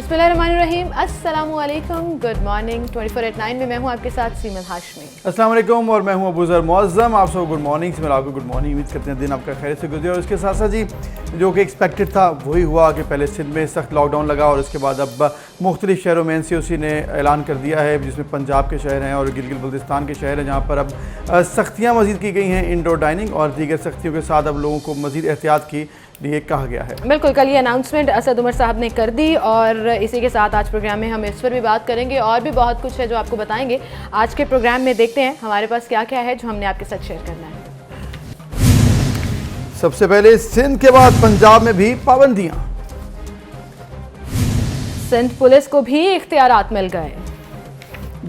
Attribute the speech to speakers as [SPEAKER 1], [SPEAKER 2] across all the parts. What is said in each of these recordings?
[SPEAKER 1] बिस्मिल्लाहिर्रहमानिर्रहीम, अस्सलामुअलैकुम, good morning. 24/9 में मैं हूं आपके साथ सीमन हाशमी।
[SPEAKER 2] अस्सलाम वालेकुम और मैं हूं अबूज़र मुअज़्ज़म। आप सबको गुड मॉर्निंग। से आपको गुड मॉर्निंग, उम्मीद करते हैं दिन आपका खैर से गुजरे। और उसके साथ साथ जी जो कि एक्सपेक्टेड था वही हुआ कि पहले सिंध में सख्त लॉकडाउन लगा और उसके बाद अब मुख्तलिफ शहरों में NCOC ने ऐलान कर दिया है, जिसमें पंजाब के शहर हैं और गिलगित बल्तिस्तान के शहर हैं, जहाँ पर अब सख्तियाँ मज़ीद की गई हैं इंडोर डाइनिंग और दीगर सख्तियों के साथ अब लोगों को मज़ीद एहतियात की लिए कहा गया है।
[SPEAKER 1] बिल्कुल, कल ये अनाउंसमेंट असद उमर साहब ने कर दी और इसी के साथ आज प्रोग्राम में हम इस पर भी बात करेंगे और भी बहुत कुछ है जो आपको बताएंगे। आज के प्रोग्राम में देखते हैं हमारे पास क्या क्या है जो हमने आपके साथ शेयर करना है।
[SPEAKER 2] सबसे पहले सिंध के बाद पंजाब में भी पाबंदियां।
[SPEAKER 1] सिंध पुलिस को भी इख्तियारात मिल गए।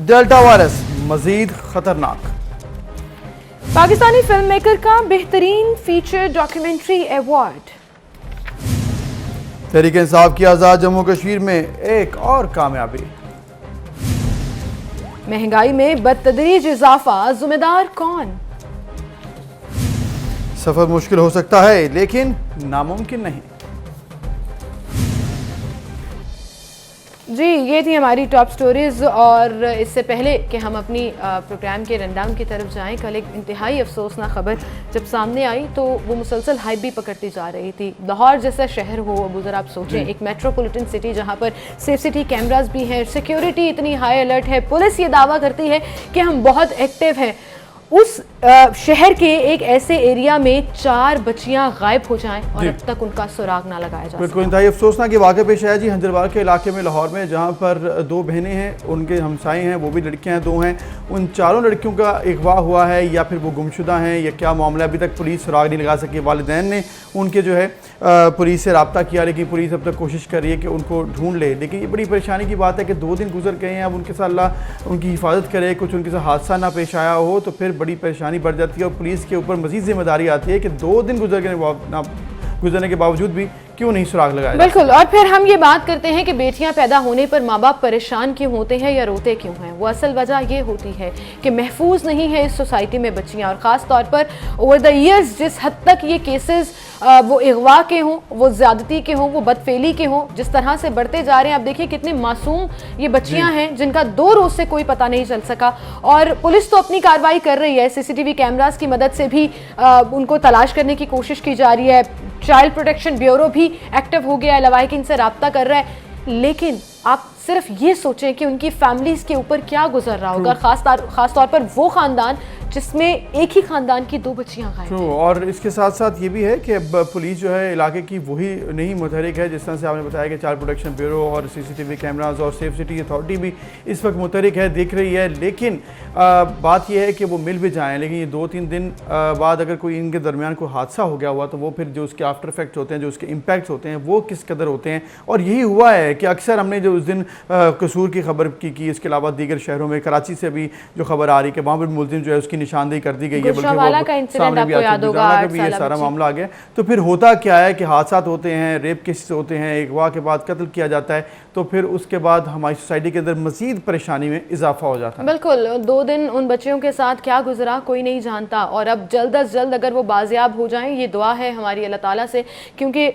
[SPEAKER 2] डेल्टा वायरस मजीद खतरनाक।
[SPEAKER 1] पाकिस्तानी फिल्म मेकर का बेहतरीन feature documentary award.
[SPEAKER 2] Tehreek Insaf की आज़ाद जम्मू कश्मीर में एक और कामयाबी।
[SPEAKER 1] महंगाई में बदतदरीज इजाफा, जिम्मेदार कौन?
[SPEAKER 2] सफर मुश्किल हो सकता है लेकिन नामुमकिन नहीं।
[SPEAKER 1] जी, ये थी हमारी टॉप स्टोरीज। और इससे पहले कि हम अपनी प्रोग्राम के रनडाउन की तरफ जाएं, कल एक इंतहाई अफसोसनाक खबर जब सामने आई तो वो मुसलसल हाइप भी पकड़ती जा रही थी। लाहौर जैसा शहर हो अबू, ज़रा आप सोचें, एक मेट्रोपॉलिटन सिटी जहाँ पर सेफ सिटी कैमरास भी हैं, सिक्योरिटी इतनी हाई अलर्ट है, पुलिस ये दावा करती है कि हम बहुत एक्टिव हैं। उस शहर के एक ऐसे एरिया में 4 बच्चियां गायब हो जाएं और अब तक उनका सुराग ना लगाया जा
[SPEAKER 2] बिल्कुल इंतहाई अफसोसनाक ये वाक़या पेश आया जी हंजरवार के इलाके में लाहौर में, जहाँ पर 2 बहनें हैं, उनके हमसाए हैं, वो भी लड़कियां हैं, 2 हैं। उन चारों लड़कियों का अगवा हुआ है या फिर वो गुमशुदा हैं या क्या मामला, अभी तक पुलिस सुराग नहीं लगा सकी। वालिदैन ने उनके जो है पुलिस से रब्ता किया लेकिन पुलिस अब तक कोशिश कर रही है कि उनको ढूंढ ले। लेकिन ये बड़ी परेशानी की बात है कि 2 दिन गुजर गए हैं, अब उनके साथ अल्लाह उनकी हिफाजत करे, कुछ उनके साथ हादसा ना पेश आया हो तो फिर बड़ी परेशानी बढ़ जाती है और पुलिस के ऊपर मज़ीद जिम्मेदारी आती है कि 2 दिन गुजरने के बावजूद भी क्यों नहीं सुराग लगाया।
[SPEAKER 1] बिल्कुल। और फिर हम ये बात करते हैं कि बेटियां पैदा होने पर माँ बाप परेशान क्यों होते हैं या रोते क्यों हैं। वो असल वजह ये होती है कि महफूज नहीं है इस सोसाइटी में बच्चियां, और ख़ास तौर पर ओवर द ईयर्स जिस हद तक ये केसेस वो अगवा के हों, वो ज़्यादती के हों, वो बदफेली के हों, जिस तरह से बढ़ते जा रहे हैं। अब देखिए कितने मासूम ये बच्चियां हैं जिनका 2 रोज़ से कोई पता नहीं चल सका और पुलिस तो अपनी कार्रवाई कर रही है, CCTV कैमरास की मदद से भी उनको तलाश करने की कोशिश की जा रही है। चाइल्ड प्रोटेक्शन ब्यूरो भी एक्टिव हो गया है, लवाहिकीन से रब्ता कर रहा है। लेकिन आप सिर्फ ये सोचें कि उनकी फैमिलीज के ऊपर क्या गुजर रहा होगा, खास तौर पर वो खानदान जिसमें एक ही खानदान की 2 बच्चियां गायब हैं।
[SPEAKER 2] और इसके साथ साथ ये भी है कि अब पुलिस जो है इलाके की वही नहीं मुतहरिक है, जिस तरह से आपने बताया कि चाइल्ड प्रोटेक्शन ब्यूरो और CCTV कैमराज और सेफ सिटी अथॉरिटी भी इस वक्त मुतहरिक है, देख रही है। लेकिन बात यह है कि वो मिल भी जाएँ, लेकिन ये 2-3 दिन बाद अगर कोई इनके दरमियान कोई हादसा हो गया हुआ तो वो फिर जो उसके आफ्टर इफेक्ट्स होते हैं, जो उसके इम्पैक्ट्स होते हैं, वो किस कदर होते हैं। और यही हुआ है कि अक्सर हमने जो उस दिन कसूर की खबर की, इसके अलावा दीगर शहरों में कराची से भी जो खबर आ रही है कि वहाँ पर मुलजिम जो है उसकी निशानदेही कर दी गई है, बल्कि वो सामने भी ये सारा मामला आ गया। तो फिर होता क्या है कि हादसा होते हैं, रेप केसेस होते हैं, अगवा के बाद कत्ल किया जाता है, तो फिर उसके बाद हमारी सोसाइटी के अंदर मजीद परेशानी में इजाफा हो जाता है।
[SPEAKER 1] बिल्कुल, 2 दिन उन बच्चियों के साथ क्या गुजरा कोई नहीं जानता और अब जल्द अज जल्द अगर वो बाजियाब हो जाएं, ये दुआ है हमारी अल्लाह ताला से, क्योंकि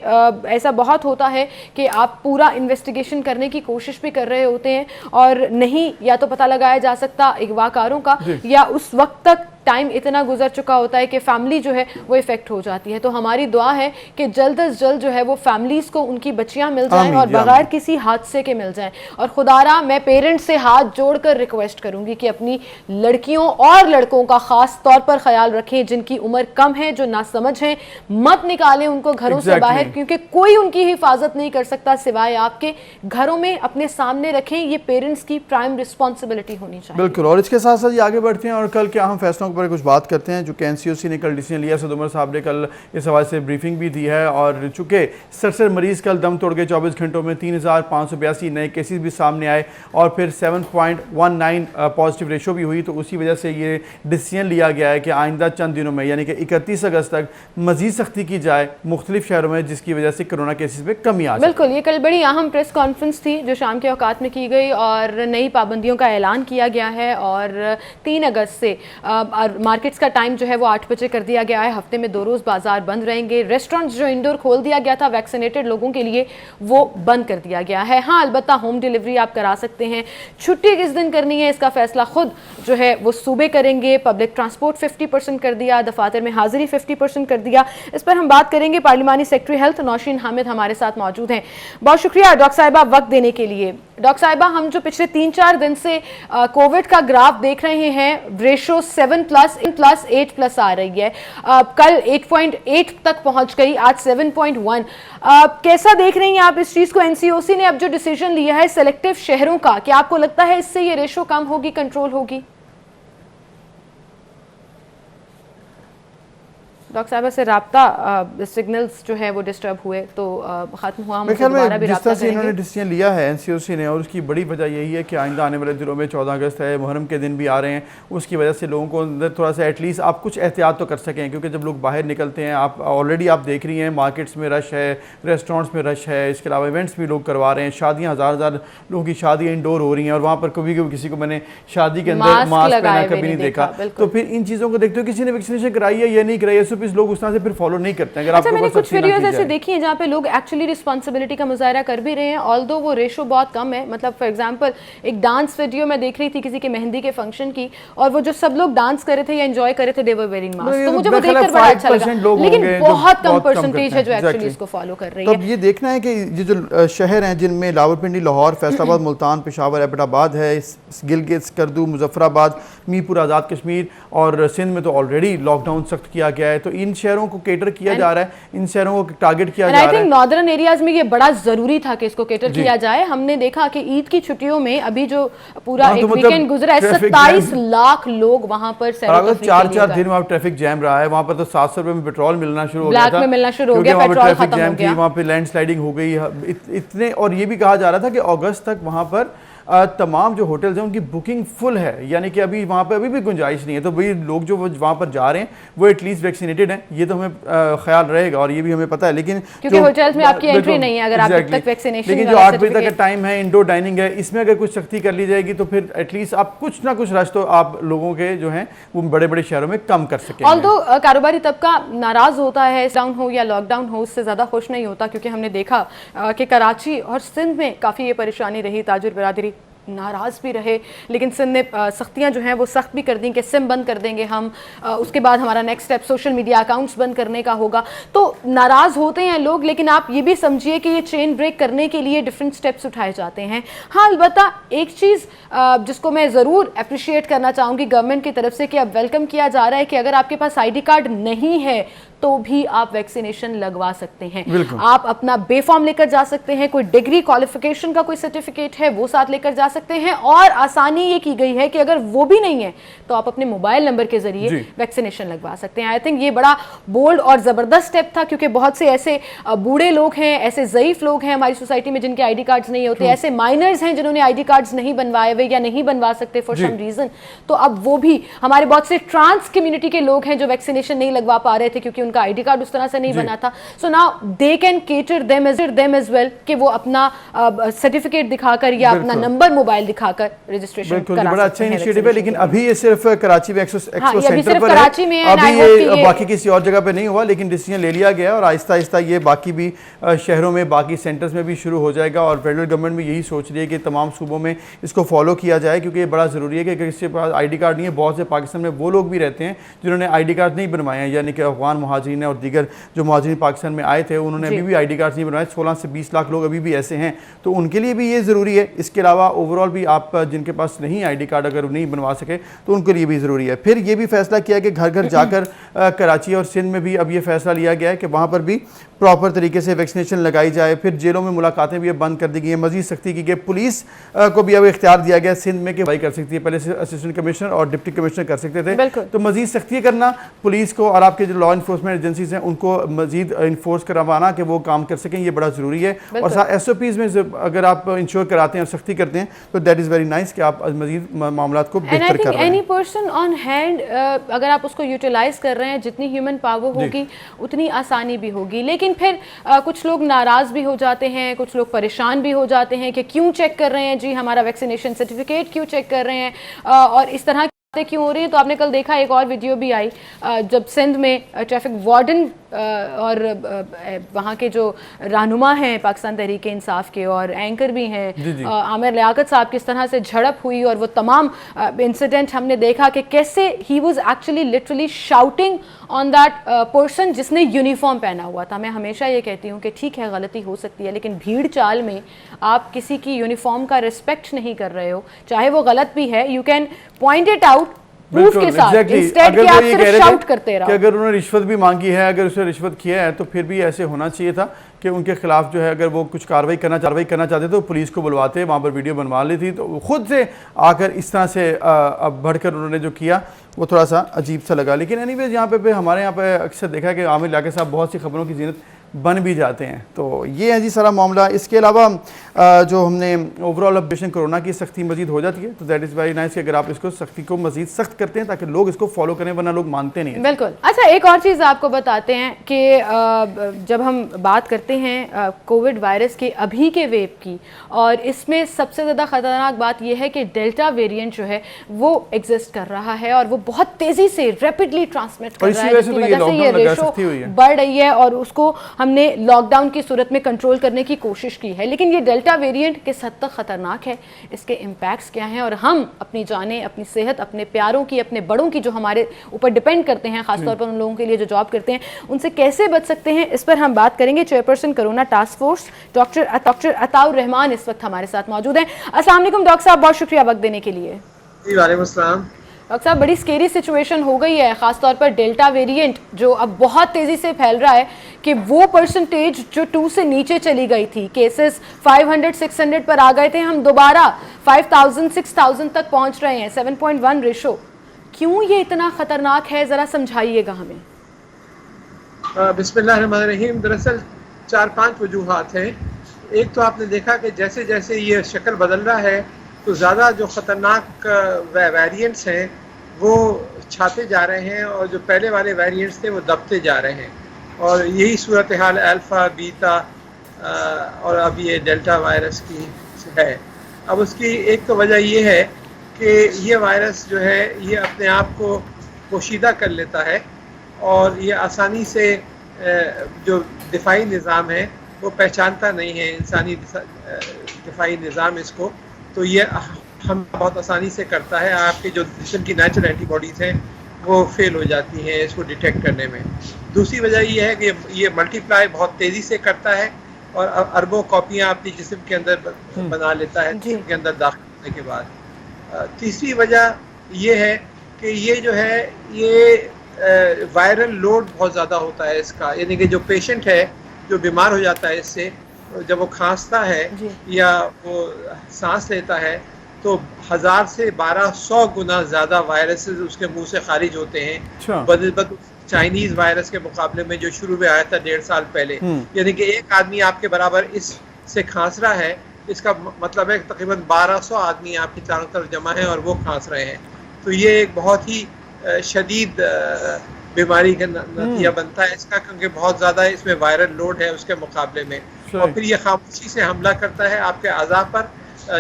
[SPEAKER 1] ऐसा बहुत होता है कि आप पूरा इन्वेस्टिगेशन करने की कोशिश भी कर रहे होते हैं और नहीं या तो पता लगाया जा सकता अगवाकारों का, या उस वक्त तक टाइम इतना गुजर चुका होता है कि फैमिली जो है वो इफेक्ट हो जाती है। तो हमारी दुआ है कि जल्द अज जल्द जो है वो फैमिलीज को उनकी बच्चियां मिल जाएं और बगैर किसी हादसे के मिल जाएं। और खुदारा मैं पेरेंट्स से हाथ जोड़कर रिक्वेस्ट करूंगी कि अपनी लड़कियों और लड़कों का खास तौर पर ख्याल रखें, जिनकी उम्र कम है, जो नासमझ हैं, मत निकालें उनको घरों से बाहर, क्योंकि कोई उनकी हिफाजत नहीं कर सकता सिवाय आपके। घरों में अपने सामने रखें, ये पेरेंट्स की प्राइम रिस्पॉन्सिबिलिटी होनी चाहिए।
[SPEAKER 2] बिल्कुल। और इसके साथ साथ आगे बढ़ते हैं और कल के अहम फैसलों पर कुछ बात करते हैं जो कि NCOC ने कल डिसीजन लिया। असद उमर साहब ने कल इस हवाले से ब्रीफिंग भी दी है और चूँकि 67 मरीज़ कल दम तोड़ गए 24 घंटों में, 3582 नए केसेस भी सामने आए और फिर 7.19 पॉजिटिव रेशो भी हुई, तो उसी वजह से ये डिसीजन लिया गया है कि आइंदा चंद दिनों में यानी कि 31 अगस्त तक मजीद सख्ती की जाए मुख्तलिफ शहरों में, जिसकी वजह से कोरोना केसेस में कमी आ जाए।
[SPEAKER 1] बिल्कुल, ये कल बड़ी अहम प्रेस कॉन्फ्रेंस थी जो शाम के औकात में की गई और नई पाबंदियों का ऐलान किया गया है और 3 अगस्त से मार्केट्स का टाइम जो है वो 8 बजे कर दिया गया है। हफ्ते में 2 रोज बाजार बंद रहेंगे। रेस्टोरेंट्स जो इंडोर खोल दिया गया था वैक्सीनेटेड लोगों के लिए वो बंद कर दिया गया है। हाँ, अलबत्ता होम डिलीवरी आप करा सकते हैं। छुट्टी किस दिन करनी है इसका फैसला खुद जो है वो सूबे करेंगे। पब्लिक ट्रांसपोर्ट 50% कर दिया, दफातर में हाजिरी 50% कर दिया। इस पर हम बात करेंगे। पार्लिमानी सेक्रेटरी हेल्थ नौशीन हामिद हमारे साथ मौजूद हैं। बहुत शुक्रिया डॉक्टर साहिबा वक्त देने के लिए। डॉक्टर साहिबा, हम जो पिछले 3-4 दिन से कोविड का ग्राफ देख रहे हैं, रेशो 7+, 8+ आ रही है। कल 8.8 तक पहुंच गई, आज 7.1। कैसा देख रही हैं आप इस चीज को? एनसीओसी ने अब जो डिसीजन लिया है सेलेक्टिव शहरों का, क्या आपको लगता है इससे ये रेशो कम होगी, कंट्रोल होगी? डॉक्टर साहब से राब्ता सिग्नल्स जो है वो डिस्टर्ब हुए तो खत्म हुआ।
[SPEAKER 2] मेरे ख्याल में जिस तरह से इन्होंने डिसीजन लिया है एनसीओसी ने, और उसकी बड़ी वजह यही है कि आइंदा आने वाले दिनों में 14 अगस्त है, मुहर्रम के दिन भी आ रहे हैं, उसकी वजह से लोगों को अंदर थोड़ा सा एटलीस्ट आप कुछ एहतियात तो कर सकें। क्योंकि जब लोग बाहर निकलते हैं, आप ऑलरेडी आप देख रही हैं मार्केट्स में रश है, रेस्टोरेंट्स में रश है, इसके अलावा इवेंट्स भी लोग करवा रहे हैं, शादियाँ हज़ार लोगों की शादियाँ इंडोर हो रही हैं, और वहाँ पर कभी कभी किसी को मैंने शादी के अंदर मास्क पहना कभी नहीं देखा। तो फिर इन चीज़ों को देखते हो किसी ने वैक्सीनेशन कराई है या नहीं कराई है, सिर्फ लोग उस तरह से फिर फॉलो नहीं करते हैं। अगर
[SPEAKER 1] अच्छा, मैंने कुछ वीडियोस ऐसे देखी हैं जहाँ पे लोग एक्चुअली रिस्पांसिबिलिटी का मुजाहरा कर भी रहे हैं, ऑल्दो वो रेशो बहुत कम है। मतलब फॉर एग्जांपल एक डांस वीडियो मैं देख रही थी किसी के मेहंदी के फंक्शन की, और वो जो सब लोग डांस कर रहे थे या एंजॉय कर रहे थे, दे वर वेयरिंग मास्क। तो मुझे वो देखकर बड़ा अच्छा लगा, लेकिन बहुत कम परसेंटेज है जो एक्चुअली इसको फॉलो कर रही है।
[SPEAKER 2] तो ये देखना है कि ये जो शहर हैं जिनमें रावलपिंडी, लाहौर, फैसलाबाद, मुल्तान, पेशावर, एबटाबाद है, गिलगित, स्कर्दू, मुजफ्फराबाद, मीरपुर, आज़ाद कश्मीर और सिंध में तो ऑलरेडी लॉकडाउन सख्त किया गया है। तो इन शहरों को केटर किया जा रहा है, इन शहरों को टारगेट किया जा रहा है। आई थिंक
[SPEAKER 1] नॉर्दर्न एरियाज में ये बड़ा जरूरी था कि इसको केटर किया जाए। हमने देखा कि ईद की छुट्टियों में अभी जो पूरा एक वीकेंड गुजरा है, 27 लाख लोग वहां पर
[SPEAKER 2] 4 दिन वहाँ ट्रैफिक जैम रहा है। वहाँ पर तो 700 रुपए में पेट्रोल मिलना शुरू हो गया था,
[SPEAKER 1] ब्लैक में मिलना शुरू हो गया, पेट्रोल खत्म हो गया,
[SPEAKER 2] वहाँ पे लैंडस्लाइडिंग हो गई इतने। और ये भी कहा जा रहा था कि अगस्त तक वहाँ पर तमाम जो होटल्स हैं उनकी बुकिंग फुल है, यानी कि अभी वहाँ पे अभी भी गुंजाइश नहीं है। तो भाई लोग जो वहाँ पर जा रहे हैं वो एटलीस्ट वैक्सीनेटेड हैं, ये तो हमें ख्याल रहेगा और ये भी हमें पता है। लेकिन
[SPEAKER 1] क्योंकि होटल्स में आपकी एंट्री नहीं है अगर आप तक वैक्सीनेशन,
[SPEAKER 2] लेकिन जो 8 बजे तक का टाइम है, इंडोर डाइनिंग है, इसमें अगर कुछ सख्ती कर ली जाएगी तो फिर एटलीस्ट आप कुछ ना कुछ रश तो आप लोगों के जो हैं वो बड़े बड़े शहरों में कम कर सकें।
[SPEAKER 1] ऑल्दो कारोबारी तबका नाराज होता है, डाउन हो या लॉकडाउन हो, उससे ज़्यादा खुश नहीं होता, क्योंकि हमने देखा कि कराची और सिंध में काफ़ी ये परेशानी रही, ताजिर बरादरी नाराज़ भी रहे। लेकिन सिंध ने सख्तियाँ जो हैं वो सख्त भी कर दी कि सिम बंद कर देंगे हम, उसके बाद हमारा next step social media accounts बंद करने का होगा। तो नाराज़ होते हैं लोग, लेकिन आप ये भी समझिए कि ये चेन ब्रेक करने के लिए डिफरेंट स्टेप्स उठाए जाते हैं। हाँ, अलबत्ता एक चीज़ जिसको मैं ज़रूर अप्रिशिएट करना चाहूँगी गवर्नमेंट की तरफ से, कि अब वेलकम किया जा रहा है कि अगर आपके पास ID कार्ड नहीं है तो भी आप वैक्सीनेशन लगवा सकते हैं। आप अपना बेफॉर्म लेकर जा सकते हैं, कोई डिग्री क्वालिफिकेशन का कोई सर्टिफिकेट है वो साथ लेकर जा सकते हैं, और आसानी ये की गई है कि अगर वो भी नहीं है तो आप अपने मोबाइल नंबर के जरिए वैक्सीनेशन लगवा सकते हैं। आई थिंक ये बड़ा बोल्ड और ज़बरदस्त स्टेप था, क्योंकि बहुत से ऐसे बूढ़े लोग हैं, ऐसे ज़ईफ लोग हैं हमारी सोसाइटी में जिनके ID कार्ड्स नहीं होते, ऐसे माइनर्स हैं जिन्होंने ID कार्ड्स नहीं बनवाए हुए या नहीं बनवा सकते फॉर सम रीज़न। तो अब वो भी, हमारे बहुत से ट्रांस कम्युनिटी के लोग हैं जो वैक्सीनेशन नहीं लगवा पा रहे थे क्योंकि उनका ID कार्ड उस तरह से नहीं बना था। So now they can cater them as well कि वो अपना सर्टिफिकेट दिखाकर या अपना नंबर मोबाइल दिखाकर रजिस्ट्रेशन करा।
[SPEAKER 2] बड़ा अच्छा इनिशिएटिव है, लेकिन अभी ये सिर्फ कराची में एक्सपो सेंटर पर
[SPEAKER 1] कराची में है,
[SPEAKER 2] अभी ये बाकी किसी और जगह पे नहीं हुआ, लेकिन डिसीजन ले लिया गया और आहिस्ता आहिस्ता ये बाकी भी शहरों में, बाकी सेंटर्स में भी शुरू हो जाएगा। और फेडरल गवर्नमेंट भी यही सोच रही है कि तमाम सूबों में इसको फॉलो किया जाए, क्योंकि ये बड़ा ज़रूरी है कि अगर किसी के पास ID कार्ड नहीं है, बहुत से पाकिस्तान में वो लोग भी रहते हैं जिन्होंने ID कार्ड नहीं बनवाए हैं, यानी कि अफगान मुहाजिरीन और दीगर जो मुहाजिरीन पाकिस्तान में आए थे उन्होंने अभी भी ID कार्ड नहीं बनवाए। 16 से 20 लाख लोग अभी भी ऐसे हैं, तो उनके लिए भी ये ज़रूरी है। इसके अलावा ओवरऑल भी आप जिनके पास नहीं ID कार्ड अगर नहीं बनवा सके तो उनके लिए भी ज़रूरी है। फिर ये भी फैसला किया कि घर घर जाकर कराची और सिंध में भी अब ये फैसला लिया गया है कि वहाँ पर भी प्रॉपर तरीके से वैक्सीनेशन लगाई जाए। फिर जेलों में मुलाकातें भी अब बंद कर दी गई हैं, मजीद सख्ती की गई। पुलिस को भी अब इख्तियार दिया गया सिंध में कि भाई कर सकती है, पहले से असिस्टेंट कमिश्नर और डिप्टी कमिश्नर कर सकते थे, तो मजीद सख्ती करना पुलिस को और आपके जो लॉ इन्फोर्समेंट एजेंसीज हैं उनको मजीद इन्फोर्स करवाना कि वो काम कर सकें, ये बड़ा ज़रूरी है। और साथ SOPs में अगर आप इंश्योर कराते हैं और सख्ती करते हैं तो दैट इज़ वेरी नाइस कि आप मजीद मामला को बेहतर कर रहे हैं।
[SPEAKER 1] एनी पर्सन ऑन हैंड अगर आप उसको यूटिलाइज कर रहे हैं, जितनी ह्यूमन पावर होगी उतनी आसानी भी होगी। लेकिन फिर कुछ लोग नाराज़ भी हो जाते हैं, कुछ लोग परेशान भी हो जाते हैं कि क्यों चेक कर रहे हैं जी, हमारा वैक्सीनेशन सर्टिफिकेट क्यों चेक कर रहे हैं, और इस तरह क्यों हो रही है, तो आपने कल देखा एक और वीडियो भी आई जब सिंध में ट्रैफिक वार्डन और वहाँ के जो रहनुमा हैं पाकिस्तान तहरीक इंसाफ के और एंकर भी हैं आमिर लियाकत साहब, किस तरह से झड़प हुई और वो तमाम इंसिडेंट हमने देखा कि कैसे he was actually literally shouting on that person जिसने यूनिफॉर्म पहना हुआ था। मैं हमेशा ये कहती हूँ कि ठीक है गलती हो सकती है, लेकिन भीड़ चाल में आप किसी की यूनिफॉर्म का रिस्पेक्ट नहीं कर रहे हो, चाहे वो गलत भी है, you can point it out proof के साथ, इंस्टेड कि आप सिर्फ शाउट करते रहो।
[SPEAKER 2] कि अगर उन्होंने रिश्वत भी मांगी है, अगर उसने रिश्वत किया है, तो फिर भी ऐसे होना चाहिए था कि उनके खिलाफ जो है अगर वो कुछ कार्रवाई करना चाहते तो पुलिस को बुलवाते, वहाँ पर वीडियो बनवा ली थी। तो खुद से आकर इस तरह से अब बढ़कर उन्होंने जो किया वो थोड़ा सा अजीब सा लगा। लेकिन एनीवेज यहाँ पे हमारे यहाँ पे अक्सर देखा है कि आमिर लियाकत साहब बहुत सी खबरों की ज़ीनत बन भी जाते हैं। तो ये है जी सारा मामला। इसके अलावा जो हमने ओवरऑल ऑपरेशन कोरोना की सख्ती मजीद हो जाती है, तो दैट इज़ वेरी नाइस कि अगर आप इसको सख्ती को मजीद सख्त करते हैं ताकि लोग इसको फॉलो करें, वरना लोग मानते नहीं हैं।
[SPEAKER 1] बिल्कुल। अच्छा, एक और चीज़ आपको बताते हैं कि जब हम बात करते हैं कोविड वायरस के अभी के वेव की, और इसमें सबसे ज़्यादा ख़तरनाक बात यह है कि डेल्टा वेरिएंट जो है वो एग्जिस्ट कर रहा है और वो बहुत तेज़ी से रैपिडली ट्रांसमिट कर रहा है, जिसकी वजह से ये रेशो बढ़ रही है और उसको हमने लॉकडाउन की सूरत में कंट्रोल करने की कोशिश की है। लेकिन ये डेल्टा वेरिएंट किस हद तक खतरनाक है, इसके इम्पैक्ट्स क्या हैं, और हम अपनी जानें, अपनी सेहत, अपने प्यारों की, अपने बड़ों की जो हमारे ऊपर डिपेंड करते हैं, खासतौर पर उन लोगों के लिए जो जॉब करते हैं, उनसे कैसे बच सकते हैं, इस पर हम बात करेंगे। Chairperson corona task force doctor Ataur Rahman इस वक्त हमारे साथ मौजूद हैं। अस्सलाम वालेकुम डॉक्टर साहब, बहुत शुक्रिया वक्त देने के लिए।
[SPEAKER 3] वालेकुम अस्सलाम।
[SPEAKER 1] डॉक्टर साहब, बड़ी स्केरी सिचुएशन हो गई है, खासतौर पर डेल्टा वेरिएंट जो अब बहुत तेज़ी से फैल रहा है कि वो परसेंटेज जो 2 से नीचे चली गई थी, केसेस 500-600 पर आ गए थे, हम दोबारा 5000-6000 तक पहुंच रहे हैं, 7.1 रेशो। क्यों ये इतना ख़तरनाक है, ज़रा समझाइएगा हमें।
[SPEAKER 3] बिस्मिल्लाहिर्रहमानिर्रहीम। दरअसल 4-5 वजूहात हैं। एक तो आपने देखा कि जैसे जैसे ये शक्ल बदल रहा है तो ज़्यादा जो ख़तरनाक वेरिएंट्स हैं वो छाते जा रहे हैं और जो पहले वाले वेरिएंट्स थे वो दबते जा रहे हैं, और यही सूरत हाल अल्फ़ा, बीटा और अब ये डेल्टा वायरस की है। अब उसकी एक तो वजह ये है कि ये वायरस जो है ये अपने आप को पोशीदा कर लेता है और ये आसानी से जो दिफाई निज़ाम है वो पहचानता नहीं है, इंसानी दिफाई निज़ाम इसको, तो ये हम बहुत आसानी से करता है। आपके जो जिस्म की नेचुरल एंटीबॉडीज़ हैं वो फेल हो जाती हैं इसको डिटेक्ट करने में। दूसरी वजह ये है कि ये मल्टीप्लाई बहुत तेज़ी से करता है और अरबों कॉपियाँ अपनी जिस्म के अंदर बना लेता है जिस्म के अंदर दाखिल होने के बाद। तीसरी वजह ये है कि ये जो है ये वायरल लोड बहुत ज़्यादा होता है इसका, यानी कि जो पेशेंट है जो बीमार हो जाता है इससे, जब वो खांसता है या वो सांस लेता है तो 1000 से 1200 गुना ज़्यादा वायरसेस उसके मुंह से खारिज होते हैं बद चाइनीज़ वायरस के मुकाबले में जो शुरू में आया था 1.5 साल पहले। यानी कि एक आदमी आपके बराबर इससे खांस रहा है, इसका मतलब है तकरीबन 1200 आदमी आपकी चारों तरफ जमा है और वो खांस रहे हैं। तो ये एक बहुत ही शदीद बीमारी का नतीजा बनता है इसका, क्योंकि बहुत ज़्यादा इसमें वायरल लोड है उसके मुकाबले में, और फिर ये खामोशी से हमला करता है आपके अज़ा पर,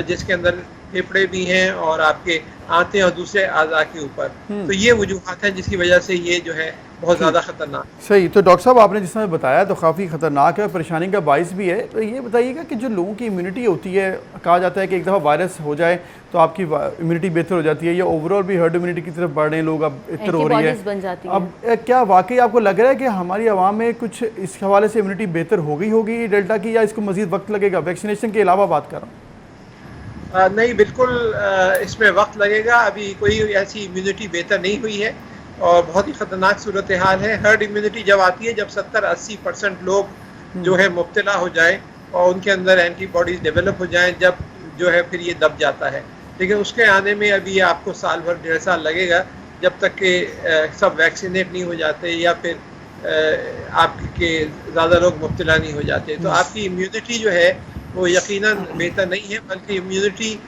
[SPEAKER 3] जिसके अंदर फेफड़े भी हैं और आपके आंतें और दूसरे अज़ा के ऊपर। तो ये वजूहात हैं जिसकी वजह से ये जो है बहुत ज़्यादा ख़तरनाक।
[SPEAKER 2] सही। तो डॉक्टर साहब आपने जिस तरह बताया तो काफ़ी ख़तरनाक है, परेशानी का बाइस भी है। तो ये बताइएगा कि जो लोगों की इम्यूनिटी होती है, कहा जाता है कि एक दफ़ा वायरस हो जाए तो आपकी इम्यूनिटी बेहतर हो जाती है, या ओवरऑल भी हर्ड इम्यूनिटी की तरफ बढ़ रहे हैं लोग, अब इतर हो रही है,
[SPEAKER 1] बन जाती है।
[SPEAKER 2] अब क्या वाकई आपको लग रहा है कि हमारी आवाम में कुछ इस हवाले से इम्यूनिटी बेहतर हो गई होगी डेल्टा की, या इसको मज़ीद वक्त लगेगा? वैक्सीनेशन के अलावा बात कर रहा हूँ।
[SPEAKER 3] नहीं, बिल्कुल इसमें वक्त लगेगा, अभी कोई ऐसी इम्यूनिटी बेहतर नहीं हुई है और बहुत ही ख़तरनाक सूरत हाल है। हर्ड इम्यूनिटी जब आती है जब 70-80% लोग जो है मुब्तला हो जाएं और उनके अंदर एंटीबॉडीज़ डेवलप हो जाएं, जब जो है फिर ये दब जाता है। लेकिन उसके आने में अभी आपको साल भर 1.5 साल लगेगा जब तक कि सब वैक्सीनेट नहीं हो जाते या फिर आपके ज़्यादा लोग मुब्तला नहीं हो जाते। तो आपकी इम्यूनिटी जो है वो यकीनन बेहतर नहीं है, बल्कि इम्यूनिटी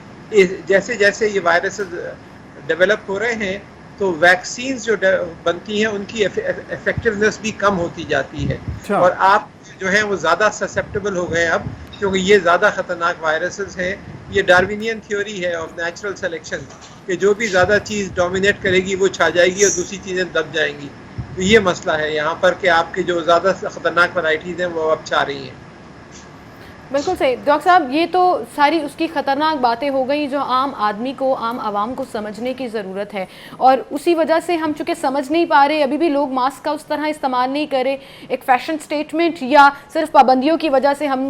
[SPEAKER 3] जैसे जैसे ये वायरस डेवलप हो रहे हैं तो वैक्सीन्स जो बनती हैं उनकी इफेक्टिवनेस भी कम होती जाती है, और आप जो है वो ज़्यादा ससेप्टेबल हो गए अब, क्योंकि ये ज़्यादा ख़तरनाक वायरसेस हैं। ये डार्विनियन थ्योरी है ऑफ नेचुरल सिलेक्शन कि जो भी ज़्यादा चीज़ डोमिनेट करेगी वो छा जाएगी और दूसरी चीज़ें दब जाएंगी। तो ये मसला है यहाँ पर कि आपकी जो ज़्यादा ख़तरनाक वैराइटीज़ हैं वो अब छा रही हैं।
[SPEAKER 1] बिल्कुल सही डॉक्टर साहब, ये तो सारी उसकी ख़तरनाक बातें हो गई जो आम आदमी को, आम आवाम को समझने की ज़रूरत है, और उसी वजह से हम चूँकि समझ नहीं पा रहे, अभी भी लोग मास्क का उस तरह इस्तेमाल नहीं कर रहे, एक फैशन स्टेटमेंट या सिर्फ पाबंदियों की वजह से हम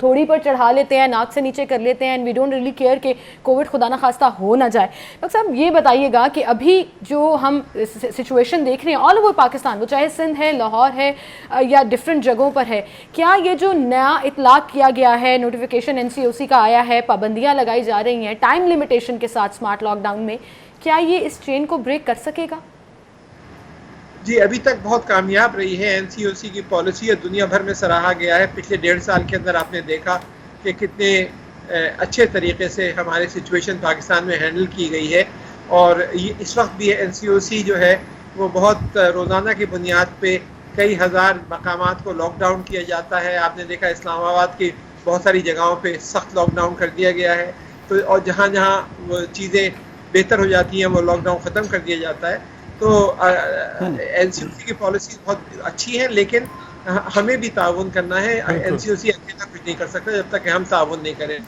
[SPEAKER 1] थोड़ी पर चढ़ा लेते हैं, नाक से नीचे कर लेते हैं, and we don't really care कि कोविड खुदा न खास्ता हो ना जाए। डॉक्टर साहब ये बताइएगा कि अभी जो हम सिचुएशन देख रहे हैं ऑल ओवर पाकिस्तान, वो चाहे सिंध है, लाहौर है या डिफरेंट जगहों पर है, क्या ये जो नया इतलाक किया गया है, नोटिफिकेशन एनसीओसी का आया है, पाबंदियां लगाई जा रही हैं टाइम लिमिटेशन के साथ स्मार्ट लॉकडाउन में, क्या ये इस चेन को ब्रेक कर सकेगा?
[SPEAKER 3] जी, अभी तक बहुत कामयाब रही है एनसीओसी की पॉलिसी, और दुनिया भर में सराहा गया है। पिछले 1.5 साल के अंदर आपने देखा कि कितने अच्छे तरीके से हमारे सिचुएशन पाकिस्तान में हैंडल की गई है, और ये इस वक्त भी एनसीओसी जो है वो बहुत रोज़ाना की बुनियाद पे कई हज़ार मकामात को लॉकडाउन किया जाता है। आपने देखा इस्लामाबाद की बहुत सारी जगहों पे सख्त लॉकडाउन कर दिया गया है, तो और जहाँ जहाँ वो चीज़ें बेहतर हो जाती हैं वो लॉकडाउन ख़त्म कर दिया जाता है। तो एनसीओसी की पॉलिसी बहुत अच्छी है, लेकिन हमें भी ताउन करना है। एनसीओसी अकेला कुछ नहीं कर सकता जब तक कि हम ताउन नहीं करें।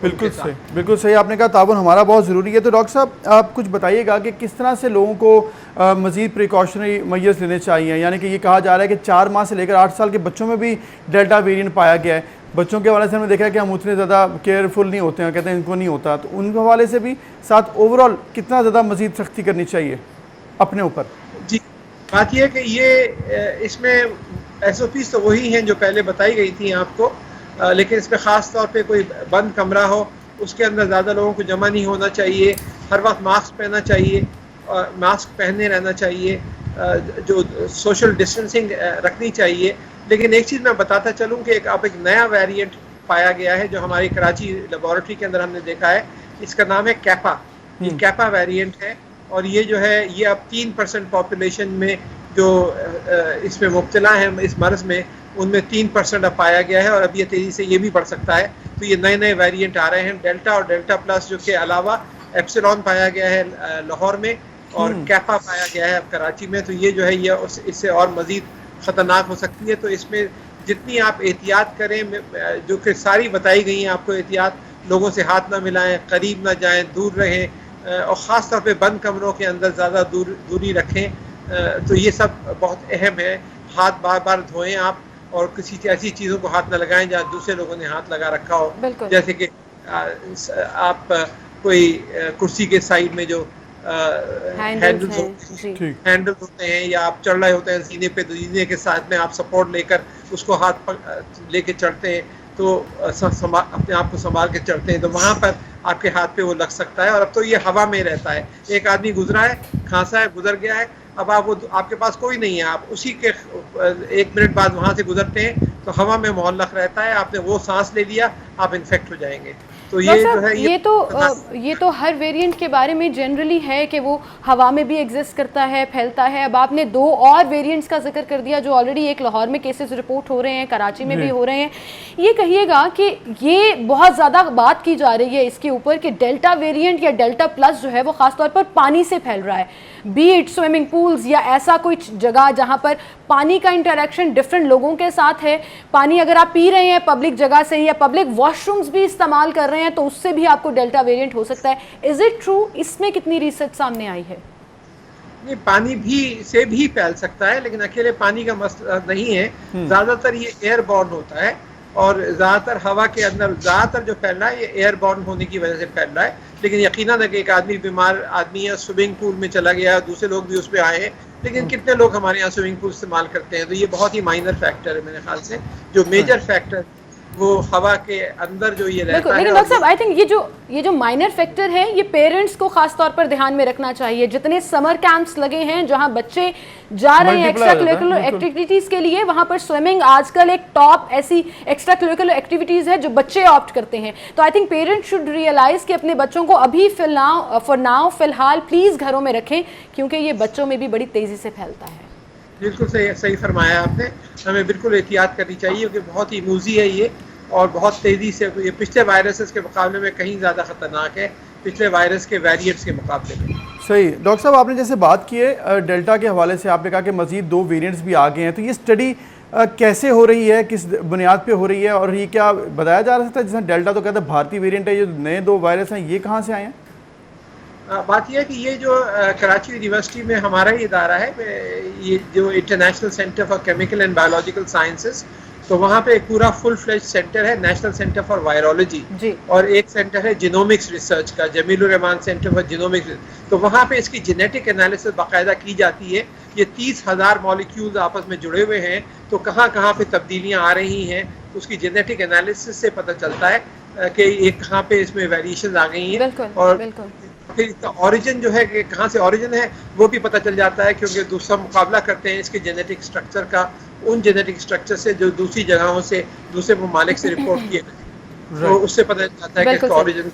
[SPEAKER 2] बिल्कुल सही, बिल्कुल सही आपने कहा, ताउन हमारा बहुत ज़रूरी है। तो डॉक्टर साहब आप कुछ बताइएगा कि किस तरह से लोगों को मज़ीद प्रिकॉशनरी मेजर्स लेने चाहिए, यानी कि ये कहा जा रहा है कि 4 माह से लेकर 8 साल के बच्चों में भी डेल्टा वेरिएंट पाया गया है। बच्चों के हवाले से हमने देखा है कि हम उतने ज़्यादा केयरफुल नहीं होते हैं, कहते हैं इनको नहीं होता, तो उन हवाले से भी साथ ओवरऑल कितना ज़्यादा मज़ीद सख्ती करनी चाहिए अपने ऊपर?
[SPEAKER 3] जी, बात यह है कि ये इसमें SOPs तो वही हैं जो पहले बताई गई थी आपको, लेकिन इसमें ख़ास तौर पे कोई बंद कमरा हो, उसके अंदर ज़्यादा लोगों को जमा नहीं होना चाहिए, हर वक्त मास्क पहनना चाहिए, मास्क पहने रहना चाहिए, जो सोशल डिस्टेंसिंग रखनी चाहिए। लेकिन एक चीज़ मैं बताता चलूँ कि अब एक नया वेरिएंट पाया गया है जो हमारी कराची लेबॉरेटरी के अंदर हमने देखा है, इसका नाम है कैपा। ये कैपा वेरिएंट है, और ये जो है ये अब 3% पॉपुलेशन में जो इसमें मुब्तला है इस मर्ज़ में, उनमें 3% अब पाया गया है, और अब ये तेज़ी से ये भी बढ़ सकता है। तो ये नए नए वेरिएंट आ रहे हैं, डेल्टा और डेल्टा प्लस जो के अलावा एप्सिलॉन पाया गया है लाहौर में, और कैपा पाया गया है अब कराची में। तो ये जो है ये इससे और मज़ीद ख़तरनाक हो सकती है। तो इसमें जितनी आप एहतियात करें, जो कि सारी बताई गई हैं आपको एहतियात, लोगों से हाथ ना मिलाएं, करीब ना जाएं, दूर रहें, और ख़ास तौर पे बंद कमरों के अंदर ज़्यादा दूरी रखें। तो ये सब बहुत अहम है। हाथ बार बार धोएं आप, और किसी ऐसी चीज़ों को हाथ न लगाएं जहाँ दूसरे लोगों ने हाथ लगा रखा हो, जैसे कि आप कोई कुर्सी के साइड में जो हैंडल्स होते हैं, या आप चढ़ रहे होते हैं जीने पे, तो जीने के साथ में आप सपोर्ट लेकर उसको हाथ लेके चढ़ते हैं, तो अपने आप को संभाल के चढ़ते हैं, तो वहाँ पर आपके हाथ पे वो लग सकता है। और अब तो ये हवा में रहता है, एक आदमी गुजरा है, खांसा है, गुजर गया है, अब आपके पास कोई नहीं है, आप उसी के 1 मिनट बाद वहाँ से गुजरते हैं, तो हवा में मोहल्लक रहता है, आपने वो सांस ले लिया, आप इन्फेक्ट हो जाएंगे। तो ये जो है
[SPEAKER 1] ये तो हर वेरिएंट के बारे में जनरली है कि वो हवा में भी एग्जिस्ट करता है, फैलता है। अब आपने 2 और वेरिएंट्स का जिक्र कर दिया जो ऑलरेडी, एक लाहौर में केसेस रिपोर्ट हो रहे हैं, कराची में भी हो रहे हैं। ये कहिएगा कि ये बहुत ज़्यादा बात की जा रही है इसके ऊपर कि डेल्टा वेरिएंट या डेल्टा प्लस जो है वो ख़ासतौर पर पानी से फैल रहा है, बी इट स्विमिंग पूल्स या ऐसा कोई जगह जहाँ पर पानी का इंटरेक्शन डिफरेंट लोगों के साथ है। पानी अगर आप पी रहे हैं पब्लिक जगह से, या पब्लिक वॉशरूम्स भी इस्तेमाल कर रहे हैं, तो उससे भी आपको डेल्टा वेरिएंट हो सकता है। Is it true? इसमें कितनी रिसर्च सामने आई है?
[SPEAKER 3] नहीं, पानी भी से भी फैल सकता है, लेकिन अकेले पानी का मसला नहीं है। ज़्यादातर ये एयरबॉर्न होता है, और ज़्यादातर हवा के अंदर ज़्यादातर जो फैल रहा है ये एयरबॉर्न होने की वजह से फैल रहा है। लेकिन यकीनन है कि एक आदमी बीमार आदमी है, स्विमिंग पूल में चला गया, दूसरे लोग भी उस पर आए हैं, लेकिन कितने लोग हमारे यहाँ स्विमिंग पूल इस्तेमाल करते हैं? तो ये बहुत ही माइनर फैक्टर है मेरे ख्याल से। जो मेजर फैक्टर वो हवा के अंदर जो ये रहता है।
[SPEAKER 1] लेकिन डॉक्टर साहब आई थिंक ये जो माइनर फैक्टर है, ये पेरेंट्स को खास तौर पर ध्यान में रखना चाहिए। जितने समर कैंप्स लगे हैं जहां बच्चे जा रहे हैं एक्स्ट्रा करिकुलर एक्टिविटीज के लिए, वहां पर स्विमिंग आजकल एक टॉप ऐसी एक्स्ट्रा करिकुलर एक्टिविटीज है जो बच्चे ऑप्ट करते हैं। तो I think parents should realise कि अपने बच्चों को अभी फिलहाल प्लीज घरों में रखें, क्योंकि ये बच्चों में भी बड़ी तेजी से फैलता है।
[SPEAKER 3] बिल्कुल सही फरमाया आपने, हमें बिल्कुल एहतियात करनी चाहिए, क्योंकि बहुत ही मूजी है ये। और बहुत तेज़ी से ये पिछले वायरसेस के मुकाबले में कहीं ज़्यादा ख़तरनाक है, पिछले वायरस के वेरिएंट्स के मुकाबले में।
[SPEAKER 2] सही। डॉक्टर साहब, आपने जैसे बात की है डेल्टा के हवाले से, आपने कहा कि मज़ीद 2 वेरिएंट्स भी आ गए हैं, तो ये स्टडी कैसे हो रही है, किस बुनियाद पे हो रही है, और ये क्या बताया जा सकता है, जैसे डेल्टा तो कहते हैं भारतीय वेरिएंट है, ये नए 2 वायरस हैं, ये कहाँ से आए हैं?
[SPEAKER 3] बात यह है कि ये जो कराची यूनिवर्सिटी में हमारा ही इदारा है, ये जो international centre for chemical and biological sciences, तो वहाँ पे एक पूरा फुल फ्लेज सेंटर है, नेशनल सेंटर फॉर वायरोलॉजी, और एक सेंटर है जिनोमिक्स रिसर्च का, Jamilur Rahman centre for genomics. तो वहाँ पे इसकी जेनेटिक एनालिसिस बाकायदा की जाती है। ये 30,000 मॉलिक्यूल्स आपस में जुड़े हुए हैं, तो कहाँ कहाँ पे तब्दीलियाँ आ रही हैं उसकी जेनेटिक एनालिसिस से पता चलता है कि ये कहाँ पे इसमें वेरिएशन आ गई हैं, और फिर इसका ओरिजिन जो है कि कहाँ से ओरिजिन है वो भी पता चल जाता है, क्योंकि दूसरा मुकाबला करते हैं इसके जेनेटिक स्ट्रक्चर का उन जेनेटिक स्ट्रक्चर से जो दूसरी जगहों से, दूसरे ममालिक से रिपोर्ट किए गए, तो उससे पता चलता है कि इसका ओरिजिन।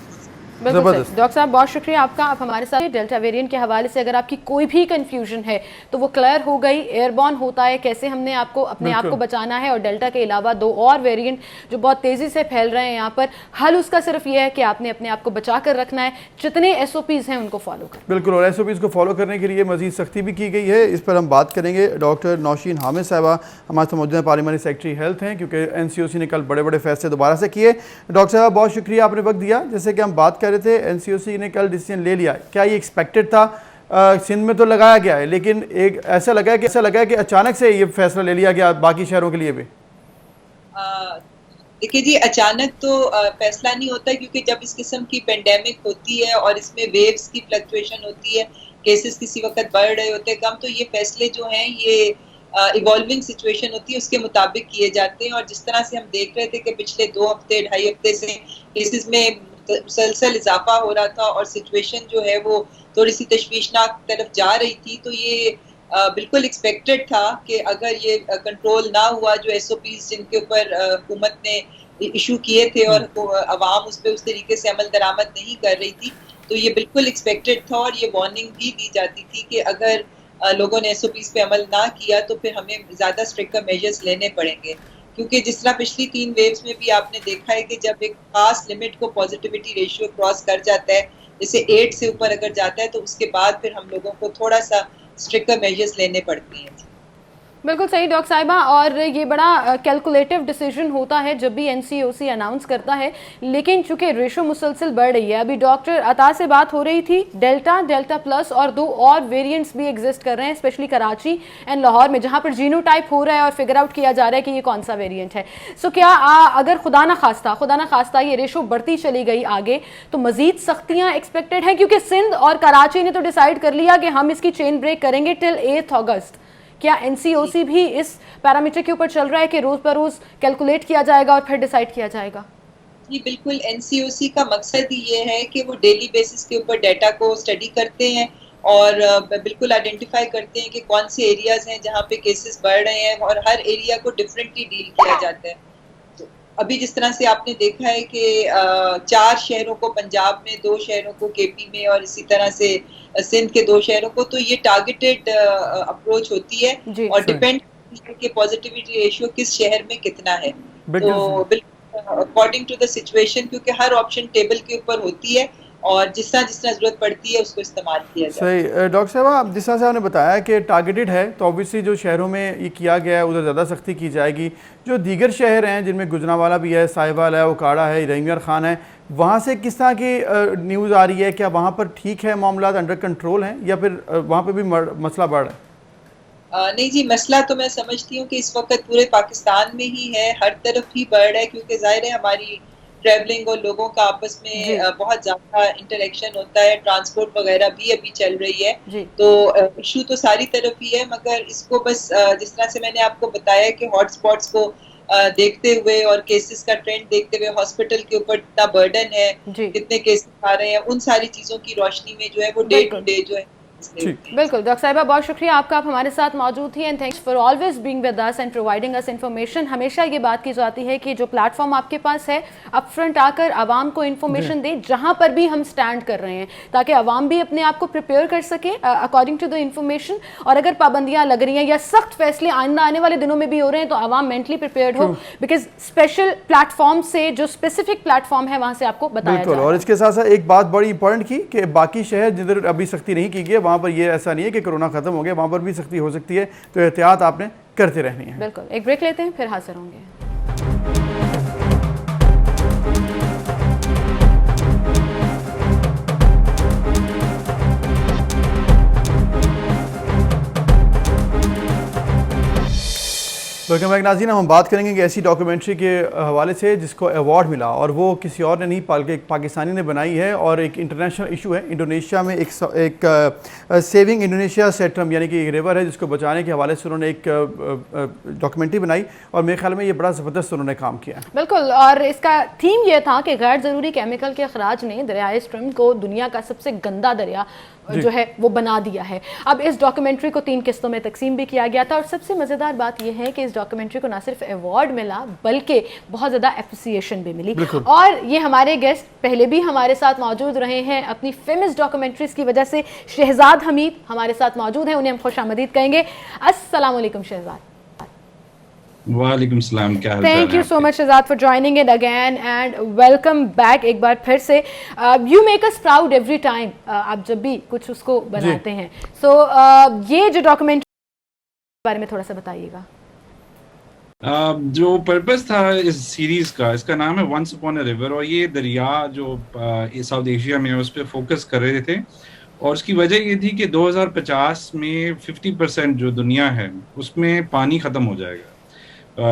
[SPEAKER 1] डॉक्टर साहब बहुत शुक्रिया आपका, आप हमारे साथ डेल्टा वेरिएंट के हवाले से अगर आपकी कोई भी कंफ्यूजन है तो वो क्लियर हो गई। एयरबॉर्न होता है, कैसे हमने अपने आप को बचाना है, और डेल्टा के अलावा 2 और वेरिएंट जो बहुत तेजी से फैल रहे हैं यहाँ पर, हल उसका सिर्फ ये है कि आपने अपने आप को बचा कर रखना है, जितने SOPs हैं उनको फॉलो करें।
[SPEAKER 2] बिल्कुल, और SOPs को फॉलो करने के लिए मजीद सख्ती भी की गई है। इस पर हम बात करेंगे। डॉक्टर नौशीन हामिद साहिबा हमारे साथ मौजूद हैं, पार्लियामानी सेक्रेटरी हेल्थ हैं, क्योंकि NCOC ने कल बड़े बड़े फैसले दोबारा से किए। डॉक्टर साहब बहुत शुक्रिया, आपने वक्त दिया। जैसे कि हम बात कर रहे थे, NCOC ने कल डिसीजन ले लिया, क्या ये एक्सपेक्टेड था? सिंध में तो लगाया गया है, लेकिन एक ऐसा लगा है कि अचानक से ये फैसला ले लिया गया बाकी शहरों के लिए भी।
[SPEAKER 4] देखिए जी, अचानक तो फैसला नहीं होता, क्योंकि जब इस किस्म की पेंडेमिक होती है और इसमें वेव्स की फ्लक्चुएशन होती है, केसेस किसी वक्त बढ़ रहे होते हैं, कम, तो ये फैसले जो हैं ये इवॉल्विंग सिचुएशन होती है, उसके मुताबिक किए जाते हैं। और जिस तरह से हम देख रहे थे कि पिछले 2 हफ्ते 2.5 हफ्ते से केसेस में मुसलसल इजाफा हो रहा था और सिचुएशन जो है वो थोड़ी सी तशवीशनाक तरफ जा रही थी, तो ये बिल्कुल एक्सपेक्टेड था कि अगर ये कंट्रोल ना हुआ, जो SOPs जिनके ऊपर हुकूमत ने इशू किए थे और अवाम उस पर उस तरीके से अमल दरामद नहीं कर रही थी, तो ये बिल्कुल एक्सपेक्टेड था। और ये वार्निंग भी दी जाती थी कि अगर लोगों ने SOPs पे अमल ना किया तो फिर हमें ज़्यादा स्ट्रिक्टर मेजर्स लेने पड़ेंगे, क्योंकि जिस तरह पिछली 3 वेव्स में भी आपने देखा है कि जब एक खास लिमिट को पॉजिटिविटी रेशियो क्रॉस कर जाता है, जैसे 8 से ऊपर अगर जाता है, तो उसके बाद फिर हम लोगों को थोड़ा सा स्ट्रिक्टर मेजर्स लेने पड़ते हैं।
[SPEAKER 1] बिल्कुल सही डॉक्टर साहिबा, और ये बड़ा कैलकुलेटिव डिसीजन होता है जब भी NCOC अनाउंस करता है, लेकिन चूंकि रेशो मुसलसल बढ़ रही है, अभी डॉक्टर अता से बात हो रही थी, डेल्टा प्लस और 2 और वेरिएंट्स भी एग्जिस्ट कर रहे हैं, स्पेशली कराची एंड लाहौर में, जहां पर जीनोटाइप हो रहा है और फिगर आउट किया जा रहा है कि ये कौन सा वेरिएंट है। सो क्या अगर खुदा ना खास्ता ये रेशो बढ़ती चली गई आगे, तो मजीद सख्तियां एक्सपेक्टेड हैं? क्योंकि सिंध और कराची ने तो डिसाइड कर लिया कि हम इसकी चेन ब्रेक करेंगे टिल 8 अगस्त। क्या NCOC भी इस पैरामीटर के ऊपर चल रहा है कि रोज पर रोज कैलकुलेट किया जाएगा और फिर डिसाइड किया जाएगा?
[SPEAKER 4] जी बिल्कुल, NCOC का मकसद ही ये है कि वो डेली बेसिस के ऊपर डाटा को स्टडी करते हैं और बिल्कुल आइडेंटिफाई करते हैं कि कौन से एरियाज हैं जहाँ पे केसेस बढ़ रहे हैं, और हर एरिया को डिफरेंटली डील किया जाता है। तो अभी जिस तरह से आपने देखा है कि 4 शहरों को पंजाब में, 2 शहरों को KP में, और इसी तरह से सिंध के 2 शहरों को, तो ये टारगेटेड अप्रोच होती है और डिपेंड कि पॉजिटिविटी रेशियो किस शहर में कितना है। तो बिल्कुल अकॉर्डिंग टू द सिचुएशन, क्योंकि हर ऑप्शन टेबल के ऊपर होती है और जिस तरह जरूरत पड़ती है उसको इस्तेमाल किया जाए।
[SPEAKER 2] सही। डॉक्टर साहब, जिस तरह से आपने बताया कि टारगेटेड है, तो ऑब्वियसली जो शहरों में ये किया गया है उधर ज़्यादा सख्ती की जाएगी। जो दीगर शहर हैं जिनमें गुजरांवाला भी है, साहिवाल है, उकाड़ा है, रहीमियार खान है, वहाँ से किस तरह की न्यूज़ आ रही है? क्या वहाँ पर ठीक है, मामला अंडर कंट्रोल हैं, या फिर वहाँ पर भी मसला बढ़ रहा है?
[SPEAKER 4] नहीं जी, मसला तो मैं समझती हूँ कि इस वक्त पूरे पाकिस्तान में ही है, हर तरफ ही बढ़ रहा है, क्योंकि जाहिर है हमारी ट्रैवलिंग और लोगों का आपस में बहुत ज्यादा इंटरेक्शन होता है, ट्रांसपोर्ट वगैरह भी अभी चल रही है, तो इशू तो सारी तरफ ही है। मगर इसको बस जिस तरह से मैंने आपको बताया कि हॉटस्पॉट्स को देखते हुए और केसेस का ट्रेंड देखते हुए, हॉस्पिटल के ऊपर कितना बर्डन है, कितने केसेस आ रहे हैं, उन सारी चीजों की रोशनी में जो है वो डे टू डे जो है
[SPEAKER 1] बिल्कुल डॉक्टर साहिबा, बहुत शुक्रिया आपका, आप हमारे साथ मौजूद थी and thanks for always being with us and providing us information. हमेशा ये बात की जाती है कि जो प्लेटफॉर्म आपके पास है, अपफ्रंट आकर आवाम को इन्फॉर्मेशन दें जहां पर भी हम स्टैंड कर रहे हैं, ताकि आवाम भी अपने आप को प्रिपेयर कर सके अकॉर्डिंग टू द इन्फॉर्मेशन। और अगर पाबंदियां लग रही हैं या सख्त फैसले आइंदा आने वाले दिनों में भी हो रहे हैं तो आवाम मेंटली प्रिपेयर्ड हो, बिकॉज स्पेशल प्लेटफॉर्म से जो स्पेसिफिक प्लेटफॉर्म है वहां से आपको बताया
[SPEAKER 2] बिल्कुल।
[SPEAKER 1] जाए।
[SPEAKER 2] और इसके साथ साथ एक बात बड़ी इंपॉर्टेंट की कि बाकी शहर जिधर अभी सख्ती नहीं की गई वहाँ पर ये ऐसा नहीं है कि कोरोना खत्म हो गया, वहाँ पर भी सख्ती हो सकती है, तो एहतियात आपने करते रहनी है।
[SPEAKER 1] बिल्कुल, एक ब्रेक लेते हैं, फिर हाजिर होंगे।
[SPEAKER 2] वेलकम बैक नाज़रीन, हम बात करेंगे कि ऐसी डॉक्यूमेंट्री के हवाले से जिसको अवार्ड मिला और वो किसी और ने नहीं बल्कि एक पाकिस्तानी ने बनाई है और एक इंटरनेशनल इशू है। इंडोनेशिया में एक सेविंग इंडोनेशिया सेट्रम यानी कि एक रिवर है जिसको बचाने के हवाले से उन्होंने एक डॉक्यूमेंट्री बनाई और मेरे ख्याल में ये बड़ा ज़बरदस्त उन्होंने काम किया।
[SPEAKER 1] बिल्कुल, और इसका थीम ये था कि गैर ज़रूरी केमिकल के अखराज ने दरियाए स्ट्रीम को दुनिया का सबसे गंदा दरिया जो है वो बना दिया है। अब इस डॉक्यूमेंट्री को 3 किस्तों में तकसीम भी किया गया था और सबसे मज़ेदार बात यह है कि इस डॉक्यूमेंट्री को ना सिर्फ अवार्ड मिला बल्कि बहुत ज़्यादा एप्रिसिएशन भी मिली। और ये हमारे गेस्ट पहले भी हमारे साथ मौजूद रहे हैं अपनी फेमस डॉक्यूमेंट्रीज की वजह से। शहजाद हमीद हमारे साथ मौजूद हैं, उन्हें हम खुशामदीद कहेंगे। अस्सलाम वालेकुम शहजाद।
[SPEAKER 5] वालेकुम सलाम, क्या हाल चाल है?
[SPEAKER 1] Thank you so much Shahzad for joining in again and welcome back एक बार फिर से। You make us proud every time, आप जब भी कुछ उसको बनाते हैं। सो ये जो डॉक्यूमेंट्री के बारे में थोड़ा सा बताइएगा।
[SPEAKER 5] जो पर्पस था इस सीरीज का, इसका नाम है वंस अपॉन अ रिवर, और ये दरिया जो साउथ एशिया में उस पर फोकस कर रहे थे। और उसकी वजह ये थी कि 2050 में 50% जो दुनिया है उसमें पानी ख़त्म हो जाएगा।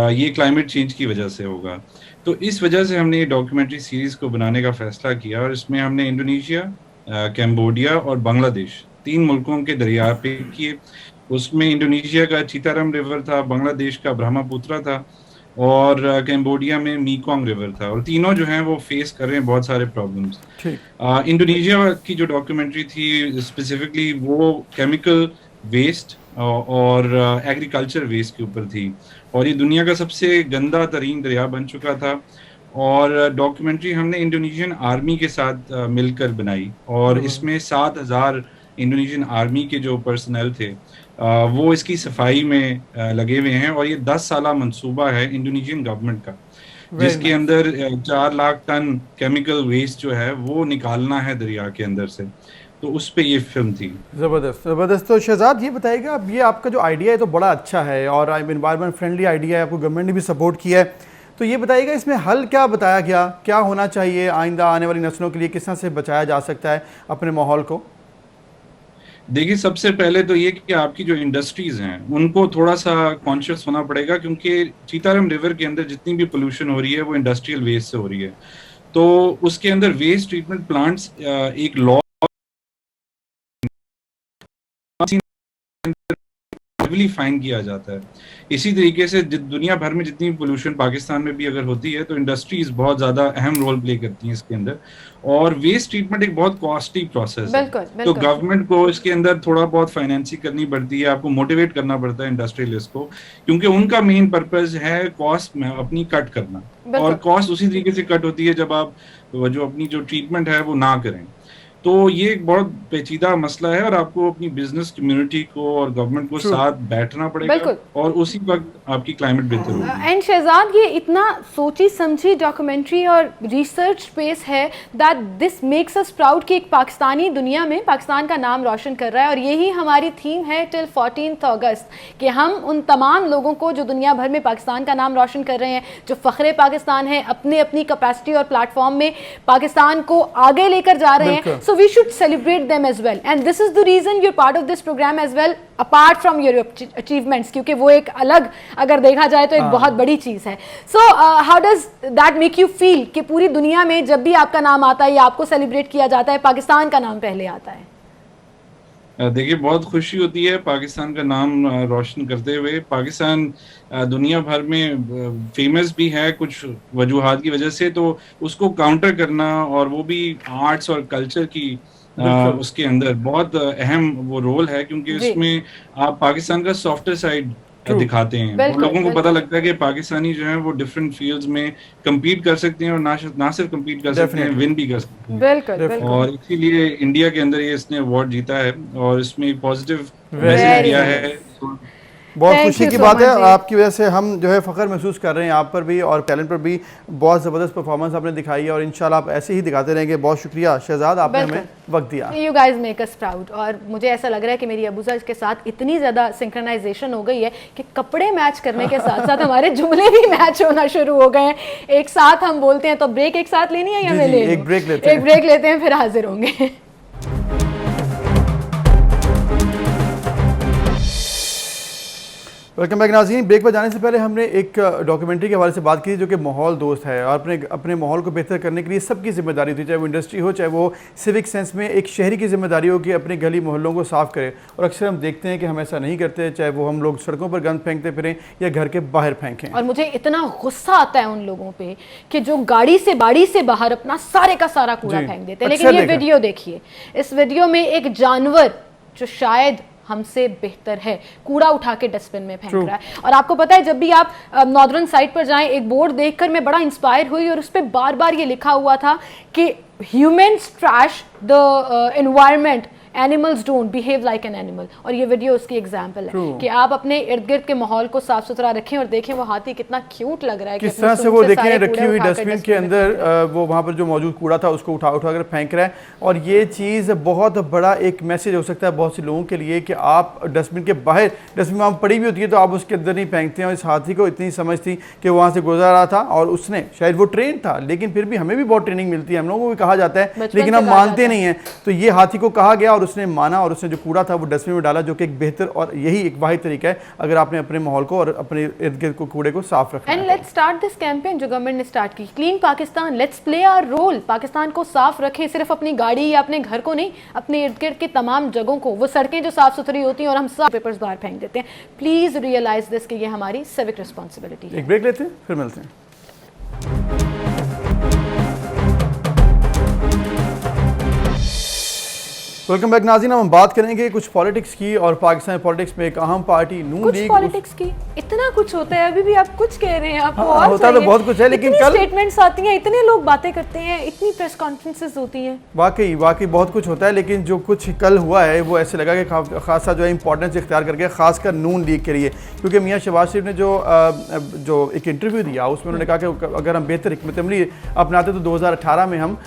[SPEAKER 5] ये क्लाइमेट चेंज की वजह से होगा। तो इस वजह से हमने ये डॉक्यूमेंट्री सीरीज को बनाने का फैसला किया और इसमें हमने इंडोनेशिया, कैम्बोडिया और बांग्लादेश 3 मुल्कों के दरिया पे किए। उसमें इंडोनेशिया का चितारम रिवर था, बांग्लादेश का ब्रह्मपुत्र था और कैम्बोडिया में मीकोंग रिवर था। और तीनों जो हैं वो फेस कर रहे हैं बहुत सारे प्रॉब्लम्स। इंडोनेशिया की जो डॉक्यूमेंट्री थी स्पेसिफिकली वो केमिकल वेस्ट और एग्रीकल्चर वेस्ट के ऊपर थी और ये दुनिया का सबसे गंदा तरीन दरिया बन चुका था। और डॉक्यूमेंट्री हमने इंडोनेशियन आर्मी के साथ मिलकर बनाई और इसमें 7000 इंडोनेशियन आर्मी के जो पर्सनल थे वो इसकी सफाई में लगे हुए हैं। और ये 10 साला मंसूबा है इंडोनेशियन गवर्नमेंट का, जिसके अंदर 4 लाख टन केमिकल वेस्ट जो है वो निकालना है दरिया के अंदर से। तो उस पे ये फिल्म थी।
[SPEAKER 2] ज़बरदस्त। तो शहजाद ये बताइएगा, अब ये आपका जो आइडिया है तो बड़ा अच्छा है और एनवायरनमेंट फ्रेंडली आइडिया है, आपको गवर्नमेंट ने भी सपोर्ट किया है, तो ये बताइएगा इसमें हल क्या बताया गया, क्या होना चाहिए आइंदा आने वाली नस्लों के लिए, किस तरह से बचाया जा सकता है अपने माहौल को?
[SPEAKER 5] देखिए, सबसे पहले तो ये कि आपकी जो इंडस्ट्रीज हैं उनको थोड़ा सा कॉन्शियस होना पड़ेगा, क्योंकि चितारम रिवर के अंदर जितनी भी पोल्यूशन हो रही है वो इंडस्ट्रियल वेस्ट से हो रही है। तो उसके अंदर वेस्ट ट्रीटमेंट प्लांट्स एक लॉ फाइन किया जाता है। इसी तरीके से दुनिया भर में जितनी पोल्यूशन पाकिस्तान में भी अगर होती है तो इंडस्ट्रीज बहुत ज्यादा अहम रोल प्ले करती हैं इसके अंदर। और वेस्ट ट्रीटमेंट एक बहुत कॉस्टली प्रोसेस है, तो गवर्नमेंट को इसके अंदर थोड़ा बहुत फाइनेंसिंग करनी पड़ती है, आपको मोटिवेट करना पड़ता है इंडस्ट्रियलिस्ट को, क्योंकि उनका मेन पर्पस है कॉस्ट में अपनी कट करना। और कॉस्ट उसी तरीके से कट होती है जब आप जो अपनी जो ट्रीटमेंट है वो ना करें। तो ये एक बहुत पेचीदा मसला है और आपको अपनी बिजनेस कम्युनिटी को और गवर्नमेंट को साथ बैठना पड़ेगा और उसी वक्त आपकी क्लाइमेट बेहतर होगी।
[SPEAKER 1] एंड शहजाद, ये इतना सोची समझी डॉक्यूमेंट्री और रिसर्च स्पेस है that this makes us proud कि एक पाकिस्तानी दुनिया में पाकिस्तान का नाम रोशन कर रहा है। और यही हमारी थीम है टिल 14 अगस्त कि हम उन तमाम लोगों को जो दुनिया भर में पाकिस्तान का नाम रोशन कर रहे हैं, जो फ़ख्रे पाकिस्तान है, अपने अपनी कैपेसिटी और प्लेटफॉर्म में पाकिस्तान को आगे लेकर जा रहे हैं, so we should celebrate them as well, and this is the reason you're part of this program as well, apart from your achievements, क्योंकि वो एक अलग अगर देखा जाए तो एक बहुत बड़ी चीज है। So how does that make you feel कि पूरी दुनिया में जब भी आपका नाम आता है या आपको सेलिब्रेट किया जाता है, पाकिस्तान का नाम पहले आता है?
[SPEAKER 5] देखिए, बहुत खुशी होती है पाकिस्तान का नाम रोशन करते हुए। पाकिस्तान दुनिया भर में फेमस भी है कुछ वजूहात की वजह से, तो उसको काउंटर करना और वो भी आर्ट्स और कल्चर की उसके अंदर बहुत अहम वो रोल है, क्योंकि उसमें आप पाकिस्तान का सॉफ्टवेयर साइड दिखाते हैं। लोगों को पता लगता है कि पाकिस्तानी जो है वो डिफरेंट फील्ड्स में compete कर सकते हैं, और ना सिर्फ compete कर सकते हैं, विन भी कर सकते हैं।
[SPEAKER 1] बिल्कुल।
[SPEAKER 5] और इसीलिए इंडिया के अंदर ये इसने अवार्ड जीता है, और इसमें एक पॉजिटिव मैसेज दिया है।
[SPEAKER 2] बहुत खुशी की बात है, आपकी वजह से हम जो है फ़ख्र महसूस कर रहे हैं आप पर भी और टैलेंट पर भी। बहुत ज़बरदस्त परफॉर्मेंस आपने दिखाई है और इंशाल्लाह आप ऐसे ही दिखाते रहेंगे। बहुत शुक्रिया शहजाद, आपने हमें वक्त दिया।
[SPEAKER 1] You guys make us proud. और मुझे ऐसा लग रहा है कि मेरी अबूजा के साथ इतनी ज़्यादा सिंक्रोनाइजेशन हो गई है कि कपड़े मैच करने के साथ साथ हमारे जुमले भी मैच होना शुरू हो गए हैं। एक साथ हम बोलते हैं तो ब्रेक एक साथ लेनी है या मैं ले लूं?
[SPEAKER 2] एक ब्रेक लेते हैं
[SPEAKER 1] फिर हाजिर होंगे।
[SPEAKER 2] वेलकम बैक नाज़रीन। ब्रेक पर जाने से पहले हमने एक डॉक्यूमेंट्री के हवाले से बात की जो कि माहौल दोस्त है, और अपने माहौल को बेहतर करने के लिए सबकी जिम्मेदारी होती है, चाहे वो इंडस्ट्री हो, चाहे वो सिविक सेंस में एक शहरी की जिम्मेदारी हो कि अपने गली मोहल्लों को साफ़ करे। और अक्सर हम देखते हैं कि हम ऐसा नहीं करते, चाहे वो हम लोग सड़कों पर गंद फेंकते फिरें या घर के बाहर फेंकें।
[SPEAKER 1] और मुझे इतना गुस्सा आता है उन लोगों पे कि जो बाड़ी से बाहर अपना सारे का सारा कूड़ा फेंक देते हैं। लेकिन ये वीडियो देखिए, इस वीडियो में एक जानवर जो शायद हमसे बेहतर है कूड़ा उठा के डस्टबिन में फेंक रहा है। और आपको पता है, जब भी आप नॉर्दर्न साइड पर जाएं, एक बोर्ड देखकर मैं बड़ा इंस्पायर हुई और उस पर बार बार ये लिखा हुआ था कि humans trash the environment, animals don't behave like an animal. और ये वीडियो उसकी एग्जांपल है कि आप अपने इर्द गिर्द के माहौल को साफ सुथरा रखें। और देखें वो हाथी कितना क्यूट लग रहा है,
[SPEAKER 2] किस तरह से वो देखें रखी हुई डस्टबिन के अंदर वो वहाँ पर जो मौजूद कूड़ा था उसको उठा कर फेंक रहा है। और ये चीज़ बहुत बड़ा एक मैसेज हो सकता है बहुत से लोगों के लिए कि आप डस्टबिन के बाहर, डस्टबिन वहाँ पड़ी भी होती है तो आप उसके अंदर नहीं फेंकते हैं। और इस हाथी को इतनी समझ थी कि वहाँ से गुजर रहा था और उसने शायद वो ट्रेन था, लेकिन फिर भी हमें भी बहुत ट्रेनिंग मिलती है, हम लोगों को भी कहा जाता है, लेकिन हम मानते नहीं हैं। तो ये हाथी को कहा गया और उसने माना और उसने जो कूड़ा था वो डस्टबिन में डाला, जो कि एक बेहतर और यही एक वाहिद तरीका है अगर आपने अपने माहौल को और अपने इर्द गिर्द को कूड़े को साफ रखना है।
[SPEAKER 1] And let's start this campaign जो गवर्नमेंट ने स्टार्ट की, clean Pakistan. Let's play our role. Pakistan को साफ रखें, सिर्फ अपनी गाड़ी या अपने घर को नहीं, अपने इर्द गिर्द के तमाम जगहों को। वो सड़कें जो साफ सुथरी होती हैं और हम सब पेपर्स बाहर फेंक देते हैं। प्लीज रियलाइज दिस कि ये हमारी सिविक रिस्पॉन्सिबिलिटी है।
[SPEAKER 2] एक ब्रेक लेते हैं, फिर मिलते हैं। वेलकम बैक नाज़रीन। हम बात करेंगे कुछ पॉलिटिक्स की और पाकिस्तान पॉलिटिक्स में एक अहम पार्टी नून लीग।
[SPEAKER 1] पॉलिटिक्स की इतना कुछ होता है, अभी भी आप कुछ कह रहे हैं, आपको और
[SPEAKER 2] होता तो बहुत कुछ है, लेकिन कल
[SPEAKER 1] स्टेटमेंट्स आती हैं, इतने लोग बातें करते हैं, इतनी प्रेस कॉन्फ्रेंसेस होती हैं।
[SPEAKER 2] वाकई बहुत कुछ होता है, लेकिन जो कुछ कल हुआ है वो ऐसे लगा कि खासा जो है इंपॉर्टेंस इख्तियार करके, खासकर नून लीग के लिए, क्योंकि मियां शहबाज शरीफ ने जो एक इंटरव्यू दिया उसमें उन्होंने कहा कि अगर हम बेहतर हिकमत अमली अपनाते तो 2018 में हम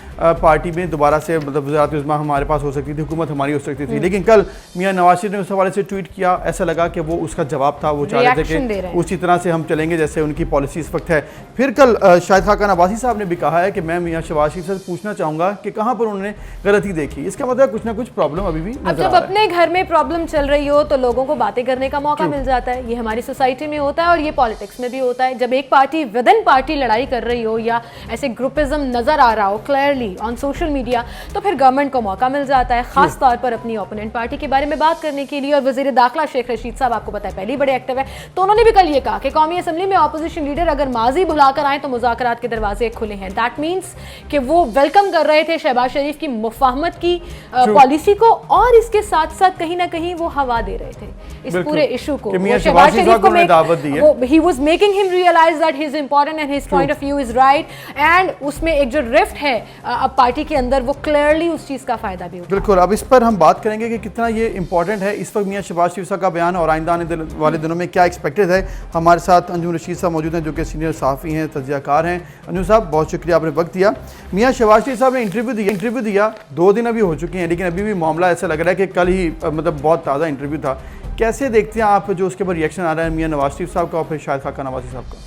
[SPEAKER 2] पार्टी में दोबारा से मतलब वज़ारत उज़्मा हमारे पास हो सकती थी, हुकूमत हमारी हो सकती थी। लेकिन कल मियां नवाज शरीफ ने उस हवाले से ट्वीट किया, ऐसा लगा कि वो उसका जवाब था, वो चाह रहे थे कि उसी तरह से हम चलेंगे जैसे उनकी पॉलिसी इस वक्त है। फिर कल शाहिद खाकान अब्बासी साहब ने भी कहा है कि मैं मियां शहबाज शरीफ से पूछना चाहूँगा कि कहाँ पर उन्होंने गलती देखी। इसका मतलब कुछ ना कुछ प्रॉब्लम अभी भी नजर आ रहा है।
[SPEAKER 1] जब अपने घर में प्रॉब्लम चल रही हो तो लोगों को बातें करने का मौका मिल जाता है। ये हमारी सोसाइटी में होता है और ये पॉलिटिक्स में भी होता है। जब एक पार्टी विद इन पार्टी लड़ाई कर रही हो या ऐसे ग्रुपिज्म नजर आ रहा हो क्लियरली ऑन सोशल मीडिया, तो फिर गवर्नमेंट को मौका मिल जाता है खास तौर पर अपनी ओपोनेंट पार्टी के बारे में बात करने के लिए। और वजीर दाखिला शेख रशीद साहब आपको पता है पहले बड़े एक्टिव है, तो उन्होंने भी कल ये कहा कि कौमी असम्बली में ऑपोजिशन लीडर अगर माजी भुलाकर आए तो मुज़ाकरात के दरवाजे खुले हैं। दैट मीन्स कि वो वेलकम कर रहे थे शहबाज शरीफ की मुफाहमत की पॉलिसी को, और इसके साथ साथ कहीं ना कहीं वो हवा दे रहे थे इस पूरे इशू को।
[SPEAKER 2] शहबाज शरीफ को दावत दी है,
[SPEAKER 1] he was making him realize that he is important and his point of view is right, and उसमें एक जो रिफ्ट है अब पार्टी के अंदर, वो क्लियरली उस चीज़ का फायदा भी होता है।
[SPEAKER 2] बिल्कुल, अब इस पर हम बात करेंगे कि कितना ये इंपॉर्टेंट है इस वक्त मियां शहबाज शरीफ साहब का बयान और आइंदा आने वाले दिनों में क्या एक्सपेक्टेड है। हमारे साथ अंजुम रशीद साहब मौजूद हैं जो कि सीनियर सहाफ़ी हैं, तज्ज़ियाकार हैं। अंजुम साहब बहुत शुक्रिया, आपने वक्त दिया। मियां शहबाज शरीफ साहब ने इंटरव्यू दिया 2 दिन अभी हो चुके हैं, लेकिन अभी भी मामला ऐसा लग रहा है कि कल ही मतलब बहुत ताज़ा इंटरव्यू था। कैसे देखते हैं आप जो उसके ऊपर रिएक्शन आ रहा है मियां नवाज शरीफ साहब का और फिर शाहिद खाकान अब्बासी साहब का?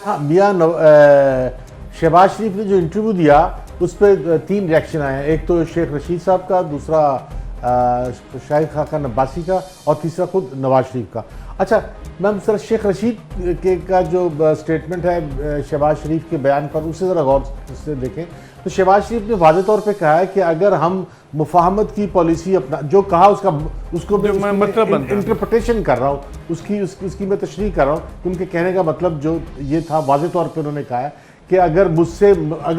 [SPEAKER 6] हाँ, मियां शहबाज शरीफ ने जो इंटरव्यू दिया उस पर 3 रिएक्शन आए हैं। एक तो शेख रशीद साहब का, दूसरा शाहिद खाकान अब्बासी का और तीसरा खुद नवाज शरीफ का। अच्छा, मैम सर शेख रशीद का जो स्टेटमेंट है शहबाज शरीफ के बयान पर, उसे ज़रा गौर से देखें तो शहबाज शरीफ ने वाज़ेह तौर पे कहा है कि अगर हम मुफाहमत की पॉलिसी अपना जो कहा उसको मैं मतलब इंटरप्रिटेशन कर रहा हूँ, उसकी मैं तशरीह कर रहा हूँ। उनके कहने का मतलब जो ये था वाज़ेह तौर पे उन्होंने कहा है कि अगर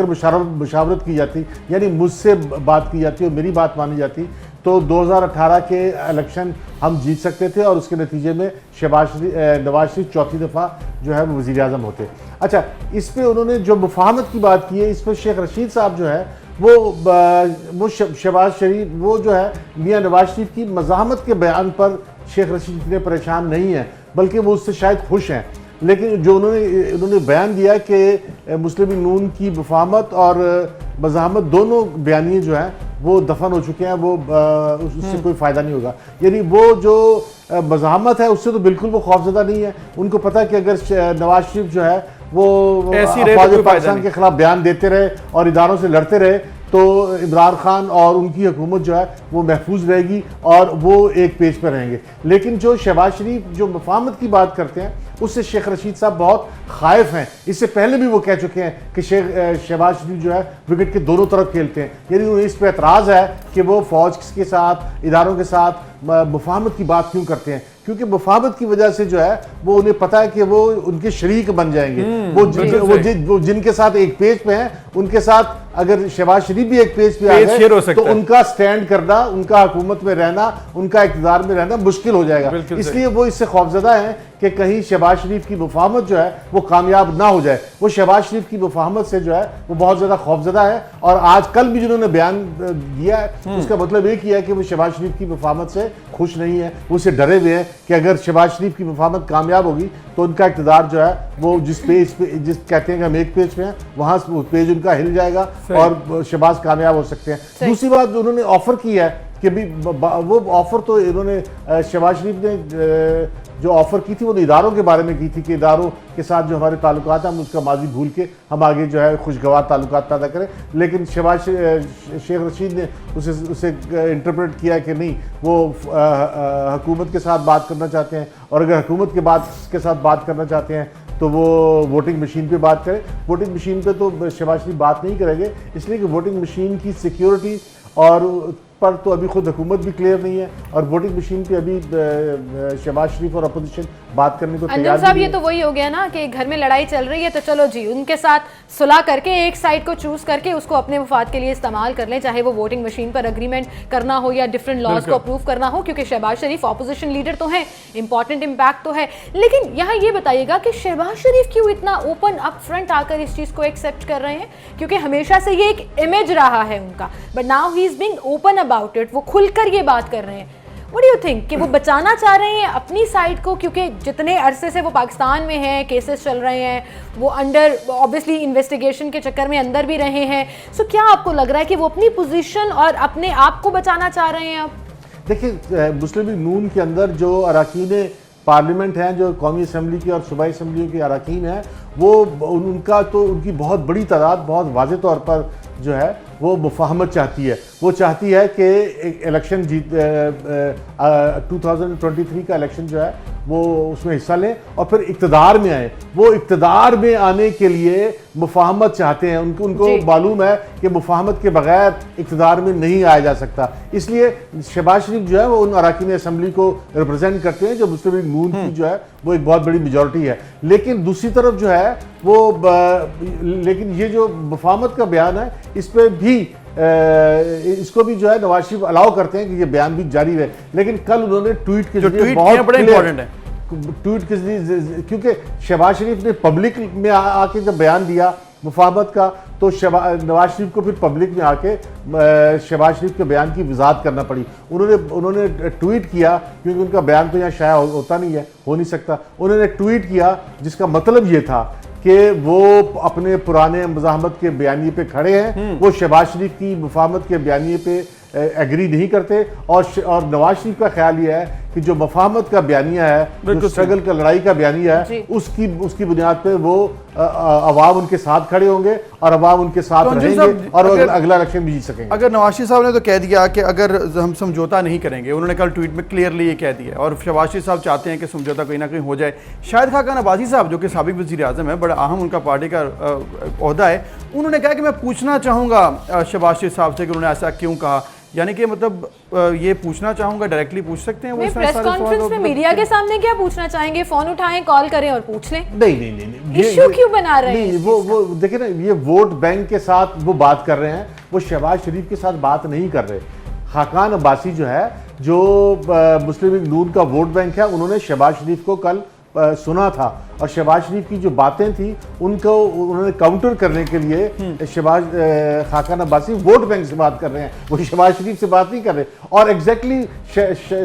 [SPEAKER 6] मुशावरत की जाती, यानी मुझसे बात की जाती और मेरी बात मानी जाती, तो 2018 के इलेक्शन हम जीत सकते थे और उसके नतीजे में नवाज शरीफ चौथी दफ़ा जो है वो वज़ीर आज़म होते। अच्छा, इस पे उन्होंने जो मुफाहमत की बात की है, इस पर शेख रशीद साहब जो है वो शहबाज शरीफ, वो जो है मियाँ नवाज शरीफ की मज़ाहमत के बयान पर शेख रशीद इतने परेशान नहीं हैं, बल्कि वो उससे शायद खुश हैं। लेकिन जो उन्होंने बयान दिया कि मुस्लिम लीग नून की मुफाहमत और मज़ाहमत दोनों बयानिए जो हैं वो दफन हो चुके हैं, वो उससे कोई फ़ायदा नहीं होगा। यानी वो जो मज़ाहमत है उससे तो बिल्कुल वो खौफज़दा नहीं है। उनको पता है कि अगर नवाज शरीफ जो है वो अफ़वाज पाकिस्तान के खिलाफ बयान देते रहे और इदारों से लड़ते रहे, तो इमरान खान और उनकी हुकूमत जो है वो महफूज रहेगी और वो एक पेज पर रहेंगे। लेकिन जो शहबाज शरीफ जो मुफाहमत की बात करते हैं, उससे शेख रशीद साहब बहुत खाइफ हैं। इससे पहले भी वो कह चुके हैं कि शहबाज शरीफ जो है विकेट के दोनों तरफ खेलते हैं। यानी उन्हें इस पर एतराज़ है कि वो फ़ौज के साथ, इदारों के साथ मुफाहमत की बात क्यों करते हैं, क्योंकि मुफाहमत की वजह से जो है वो उन्हें पता है कि वो उनके शरीक बन जाएंगे। वो जिनके साथ एक पेज पे हैं, उनके साथ अगर शहबाज शरीफ भी एक पेज पे आ गए तो उनका स्टैंड करना, उनका हुकूमत में रहना, उनका इक़्तिदार में रहना मुश्किल हो जाएगा। इसलिए वो इससे खौफज़दा हैं कि कहीं शहबाज शरीफ की मुफाहमत जो है वो कामयाब ना हो जाए। वो शहबाज शरीफ की मुफाहमत से जो है वो बहुत ज़्यादा खौफज़दा है, और आज कल भी जिन्होंने बयान दिया है उसका मतलब एक ही है कि वो शहबाज शरीफ की मुफाहमत से खुश नहीं है। वो उससे डरे हुए हैं कि अगर शहबाज शरीफ की मुफाहमत कामयाब होगी तो उनका इक़्तिदार जो है वो जिस कहते हैं कि हम एक पेज पे हैं, वहाँ पेज उनका हिल जाएगा और शहबाज कामयाब हो सकते हैं। दूसरी बात जो उन्होंने ऑफर की है कि भी वो ऑफर तो इन्होंने शहबाज शरीफ ने जो ऑफर की थी वो इदारों के बारे में की थी कि इदारों के साथ जो हमारे ताल्लुकात हैं हम उसका माजी भूल के हम आगे जो है खुशगवार ताल्लुकात पैदा करें। लेकिन शेख रशीद ने उसे इंटरप्रेट किया कि नहीं, वो हुकूमत के साथ बात करना चाहते हैं, और अगर हुकूमत के साथ बात करना चाहते हैं तो वो वोटिंग मशीन पे बात करें। वोटिंग मशीन पे तो शहबाज शरीफ बात नहीं करेंगे, इसलिए कि वोटिंग मशीन की सिक्योरिटी और पर तो अभी खुद हुकूमत भी क्लियर नहीं है, और वोटिंग मशीन पे अभी शहबाज शरीफ और अपोजिशन बात करने को तैयार
[SPEAKER 1] साहब, ये तो वही हो गया ना कि घर में लड़ाई चल रही है तो चलो जी उनके साथ सुलह करके एक साइड को चूज करके उसको अपने मुफाद के लिए इस्तेमाल कर लें, चाहे वो वोटिंग मशीन पर अग्रीमेंट करना हो या डिफरेंट लॉज को अप्रूव करना हो, क्योंकि शहबाज शरीफ ऑपोजिशन लीडर तो हैं, इंपॉर्टेंट इम्पैक्ट तो है। लेकिन यहाँ ये बताइएगा कि शहबाज शरीफ क्यों इतना ओपन अप फ्रंट आकर इस चीज को एक्सेप्ट कर रहे हैं, क्योंकि हमेशा से ये एक इमेज रहा है उनका, but now he is being open about it, वो खुलकर ये बात कर रहे हैं। What do you think कि वो बचाना चाह रहे हैं अपनी साइड को, क्योंकि जितने अरसे से वो पाकिस्तान में हैं, केसेस चल रहे हैं, वो अंडर ऑब्वियसली इन्वेस्टिगेशन के चक्कर में अंदर भी रहे हैं, सो क्या आपको लग रहा है कि वो अपनी पोजीशन और अपने आप को बचाना चाह रहे हैं? अब
[SPEAKER 6] देखिए, मुस्लिम लीग नून के अंदर जो अरकान पार्लियामेंट हैं, जो कौमी असम्बली की और सूबाई असम्बलियों के अरकान हैं, वो उनकी बहुत बड़ी तादाद बहुत वाज़े तौर पर जो है वो मुफाहमत चाहती है। वो चाहती है कि इलेक्शन 2023 का इलेक्शन जो है वो उसमें हिस्सा लें और फिर इक़्तिदार में आए। वो इक़्तिदार में आने के लिए मुफाहमत चाहते हैं। उनको मालूम है कि मुफाहमत के बगैर इक़्तिदार में नहीं आया जा सकता। इसलिए शहबाज शरीफ जो है वो उन अरकान असम्बली को रिप्रेजेंट करते हैं, जो मुस्लिम लीग नून की जो है वो एक बहुत बड़ी मेजॉरिटी है। लेकिन दूसरी तरफ जो है वो लेकिन ये जो मुफाहमत का बयान है, इस पर भी इसको भी जो है नवाज शरीफ अलाउ करते हैं कि ये बयान भी जारी रहे। लेकिन कल उन्होंने ट्वीट के जरिए बहुत बड़ा इंपॉर्टेंट है ट्वीट के जरिए, क्योंकि शहबाज शरीफ ने पब्लिक में आके जब बयान दिया मुफाहमत का, तो नवाज शरीफ को फिर पब्लिक में आके शहबाज शरीफ के बयान की वजाहत करना पड़ी। उन्होंने ट्वीट किया, क्योंकि उनका बयान तो यहाँ शाया होता नहीं है, हो नहीं सकता। उन्होंने ट्वीट किया जिसका मतलब ये था कि वो अपने पुराने मुज़ाहमत के बयानिए पे खड़े हैं, वो शहबाज शरीफ की मुफाहमत के बयानिए पे एग्री नहीं करते, और नवाज शरीफ का ख्याल ये है कि जो मुफाहमत का बयानिया है, जो स्ट्रगल का लड़ाई का बयानिया है, उसकी बुनियाद पे वो अवाम उनके साथ खड़े होंगे और अवाम उनके साथ रहेंगे और अगला इलेक्शन भी जीत सकेंगे।
[SPEAKER 2] अगर नवाज शरीफ साहब ने तो कह दिया कि अगर हम समझौता नहीं करेंगे, उन्होंने कल ट्वीट में क्लियरली ये कह दिया, और शहबाज शरीफ साहब चाहते हैं कि समझौता कहीं ना कहीं हो जाए। शाहिद खाकान अब्बासी साहब, जो कि साबिक वज़ीर आज़म है, बड़ा अहम उनका पार्टी का ओहदा है, उन्होंने कहा कि मैं पूछना चाहूँगा शहबाज शरीफ साहब से कि उन्होंने ऐसा क्यों कहा। यानी कि मतलब ये पूछना चाहूंगा, डायरेक्टली पूछ सकते हैं वो
[SPEAKER 1] मैं
[SPEAKER 2] इस तरह
[SPEAKER 1] प्रेस
[SPEAKER 2] सारे सवाल
[SPEAKER 1] कॉन्फ्रेंस
[SPEAKER 2] और
[SPEAKER 1] में
[SPEAKER 2] मतलब
[SPEAKER 1] मीडिया के सामने क्या पूछना चाहेंगे? फोन उठाएं, कॉल करें और पूछ लें।
[SPEAKER 6] नहीं
[SPEAKER 1] इश्यू क्यों बना रहे हैं?
[SPEAKER 6] नहीं, वो देखिए ना, ये वोट बैंक के साथ वो बात कर रहे हैं, वो शहबाज शरीफ के साथ बात नहीं कर रहे। खाकान अब्बासी जो है, जो मुस्लिम लीग नून का वोट बैंक है, उन्होंने शहबाज शरीफ को कल सुना था और शहबाज शरीफ की जो बातें थी उनको उन्होंने काउंटर करने के लिए शहबाज खाकान अब्बासी वोट बैंक से बात कर रहे हैं, वो शहबाज शरीफ से बात नहीं कर रहे। और एग्जैक्टली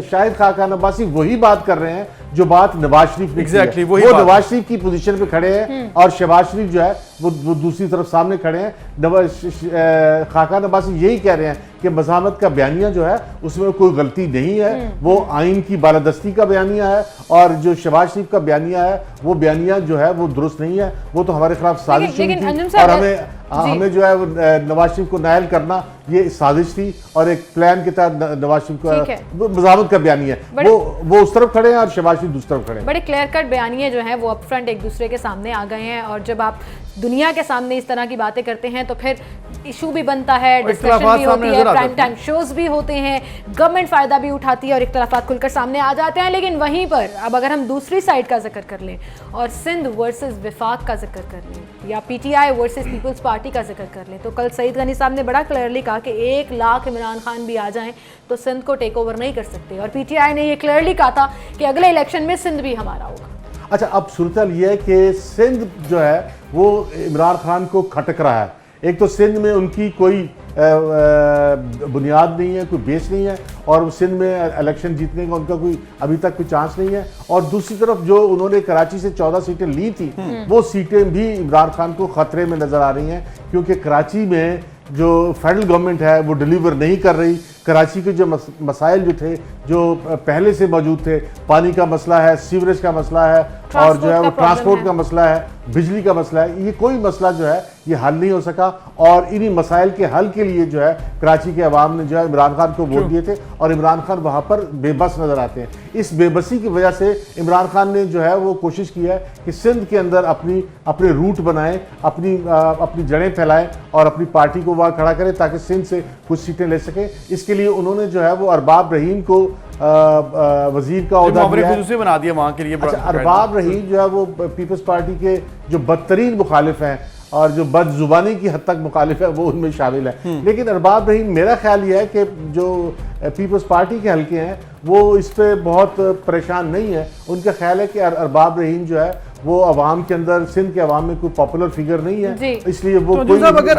[SPEAKER 6] शायद खाकान अब्बासी वही बात कर रहे हैं जो बात नवाज शरीफ ने की है। वो नवाज शरीफ की पोजीशन पे खड़े हैं और शहबाज शरीफ जो है वो दूसरी तरफ सामने खड़े हैं। खाकान अब्बासी यही कह रहे हैं कि मज़ामत का बयानिया जो है उसमें कोई गलती नहीं है, वो आइन की बालादस्ती का बयानिया है, और जो शहबाज शरीफ का बयानिया है वो बयानिया जो है वो दुरुस्त नहीं है, वो तो हमारे खिलाफ साजिश हुई थी और हमें जो है वो नवाज शरीफ को नायल करना ये साजिश थी और एक प्लान के तहत नवाज शरीफ का मज़ामत का बयानिया है, वो उस तरफ खड़े हैं और शहबाज शरीफ दूसरी तरफ खड़े हैं।
[SPEAKER 1] बड़े क्लियर कट बयानिए जो हैं वो अप फ्रंट एक दूसरे के सामने आ गए हैं, और जब आप दुनिया के सामने इस तरह की बातें करते हैं तो फिर इशू भी बनता है, डिस्कशन भी होती है, प्राइम टाइम शोज भी होते हैं, गवर्नमेंट फायदा भी उठाती है और इख्तलाफात खुलकर सामने आ जाते हैं। लेकिन वहीं पर अब अगर हम दूसरी साइड का जिक्र कर लें और सिंध वर्सेस विफाक का जिक्र कर लें या पीटीआई वर्सेस पीपल्स पार्टी का जिक्र कर लें, तो कल सईद गनी साहब ने बड़ा क्लियरली कहा कि 1 लाख इमरान खान भी आ जाएं तो सिंध को टेक ओवर नहीं कर सकते, और पीटीआई ने ये क्लियरली कहा था कि अगले इलेक्शन में सिंध भी हमारा होगा।
[SPEAKER 6] अच्छा, अब सूरत ये है कि सिंध जो है वो इमरान खान को खटक रहा है। एक तो सिंध में उनकी कोई बुनियाद नहीं है, कोई बेस नहीं है, और सिंध में इलेक्शन जीतने का उनका कोई अभी तक कोई चांस नहीं है। और दूसरी तरफ जो उन्होंने कराची से 14 सीटें ली थी वो सीटें भी इमरान खान को खतरे में नजर आ रही हैं, क्योंकि कराची में जो फेडरल गवर्नमेंट है वो डिलीवर नहीं कर रही। कराची के जो मसाइल जो थे, जो पहले से मौजूद थे, पानी का मसला है, सीवरेज का मसला है, और जो है वो ट्रांसपोर्ट का मसला है, बिजली का मसला है, ये कोई मसला जो है ये हल नहीं हो सका। और इन्हीं मसाइल के हल के लिए जो है कराची के अवाम ने जो है इमरान खान को वोट दिए थे, और इमरान खान वहाँ पर बेबस नजर आते हैं। इस बेबसी की वजह से इमरान खान ने जो है वो कोशिश की है कि सिंध के अंदर अपने रूट बनाएं, अपनी जड़ें फैलाएं और अपनी पार्टी को वहाँ खड़ा करें ताकि सिंध से कुछ सीटें ले सकें। इसके लिए उन्होंने जो है वो अरबाब रहीम को वजीर का ओहदा
[SPEAKER 2] बना दिया वहाँ के लिए।
[SPEAKER 6] अच्छा, अरबाब रहीम जो है वो पीपल्स पार्टी के जो बदतरीन मुखालिफ हैं और जो बदजुबानी की हद तक मुखालिफ है वो उनमें शामिल है। लेकिन अरबाब रहीम, मेरा ख्याल ये है कि जो पीपल्स पार्टी के हल्के हैं वो इस पे बहुत परेशान नहीं है। उनका ख्याल है कि अरबाब रहीम जो है वो अवाम के अंदर, सिंध के अवाम में कोई पॉपुलर फिगर नहीं है, इसलिए वो कोई
[SPEAKER 2] अगर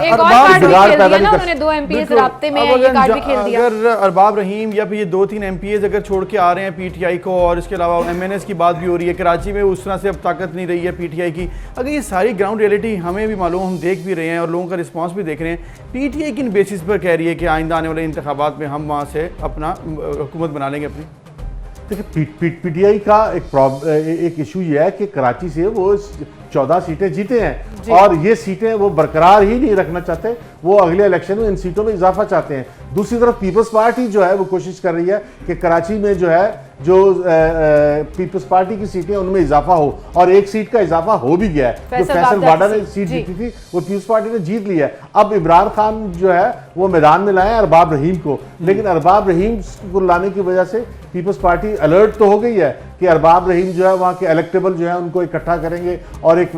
[SPEAKER 2] अरबाब रहीम या फिर ये 2-3 MPs अगर छोड़ के आ रहे हैं पीटीआई को, और इसके अलावा MNS की बात भी हो रही है, कराची में उस तरह से अब ताकत नहीं रही है पीटीआई की, अगर ये सारी ग्राउंड रियलिटी हमें भी मालूम, हम देख भी रहे हैं और लोगों का रिस्पॉन्स भी देख रहे हैं, पीटीआई किन बेसिस पर कह रही है कि आइंदा आने वाले इंतखाबात में हम वहाँ से अपना हुकूमत बना लेंगे अपनी?
[SPEAKER 6] देखिए, पीटीआई का एक इशू ये है कि कराची से वो 14 सीटें जीते हैं और ये सीटें वो बरकरार ही नहीं रखना चाहते, वो अगले इलेक्शन में इन सीटों में इजाफा चाहते हैं। दूसरी तरफ पीपल्स पार्टी जो है वो कोशिश कर रही है कि कराची में जो है जो पीपल्स पार्टी की सीटें उनमें इजाफा हो, और एक सीट का इजाफा हो भी गया है। जो फैसल वाडा ने सीट जीती थी वो पीपल्स पार्टी ने जीत ली है। अब इमरान खान जो है वो मैदान में लाए अरबाब रहीम को, लेकिन अरबाब रहीम को लाने की वजह से पीपल्स पार्टी अलर्ट तो हो गई है कि अरबाब रहीम जो है वहाँ के इलेक्टेबल जो है उनको इकट्ठा करेंगे और एक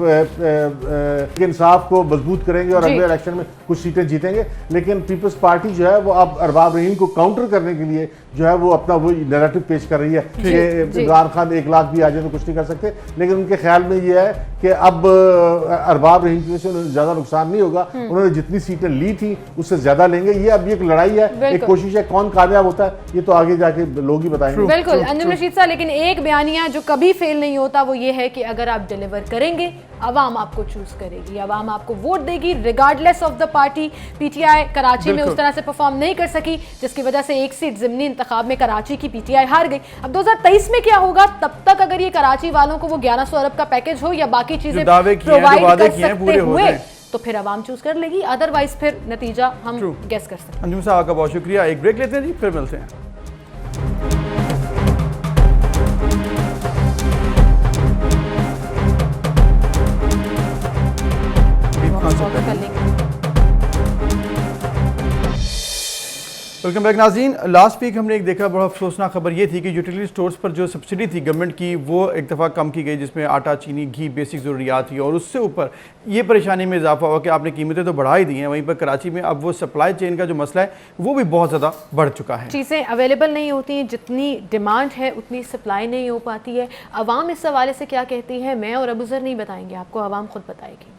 [SPEAKER 6] इंसाफ को मजबूत करेंगे और अगले इलेक्शन में कुछ सीटें जीतेंगे। लेकिन पीपल्स पार्टी जो है वो अब अरबाब रहीम को काउंटर करने के लिए जो है वो अपना वो नैरेटिव पेश कर रही है कि इमरान खान 1 लाख भी आ जाए तो कुछ नहीं कर सकते। लेकिन उनके ख्याल में ये है कि अब अरबाब रहीम की वजह से उन्हें ज्यादा नुकसान नहीं होगा, उन्होंने जितनी सीटें ली थी उससे ज्यादा लेंगे। ये अब एक लड़ाई है, एक कोशिश है, कौन कामयाब होता है ये तो आगे जाके लोग ही बताएंगे।
[SPEAKER 1] बिल्कुल अंजुम रशीद साहब, लेकिन एक बयानिया जो कभी फेल नहीं होता वो ये है कि अगर आप डिलीवर करेंगे अवाम आपको चूज करेगी, अवाम आपको वोट देगी regardless of the party. PTI Karachi में उस तरह से परफॉर्म नहीं कर सकी जिसकी वजह से एक सीट ज़िमनी इंतखाब में कराची की पीटीआई हार गई। अब 2023 में क्या होगा, तब तक अगर ये कराची वालों को वो 1100 अरब का पैकेज हो या बाकी चीजें प्रोवाइड कर सकते हुए तो फिर अवाम चूज कर लेगी, अदरवाइज फिर नतीजा हम गेस कर सकते हैं।
[SPEAKER 2] अंजुम साहब का बहुत शुक्रिया। एक ब्रेक लेते हैं जी, फिर मिलते हैं। वेलकम बैक नाज़रीन। लास्ट वीक हमने एक देखा, बड़ा अफसोसनाक खबर ये थी कि यूटिलिटी स्टोर्स पर जो सब्सिडी थी गवर्नमेंट की वो एक दफ़ा कम की गई, जिसमें आटा, चीनी, घी, बेसिक ज़रूरियात थी, और उससे ऊपर ये परेशानी में इजाफा हुआ कि आपने कीमतें तो बढ़ा ही दी हैं, वहीं पर कराची में अब वो सप्लाई चेन का जो मसला है वो भी बहुत ज़्यादा बढ़ चुका है।
[SPEAKER 1] चीज़ें अवेलेबल नहीं होती हैं, जितनी डिमांड है उतनी सप्लाई नहीं हो पाती है। अवाम इस हवाले से क्या कहती है, मैं और अबूज़र नहीं बताएंगे, आपको अवाम खुद बताएगी।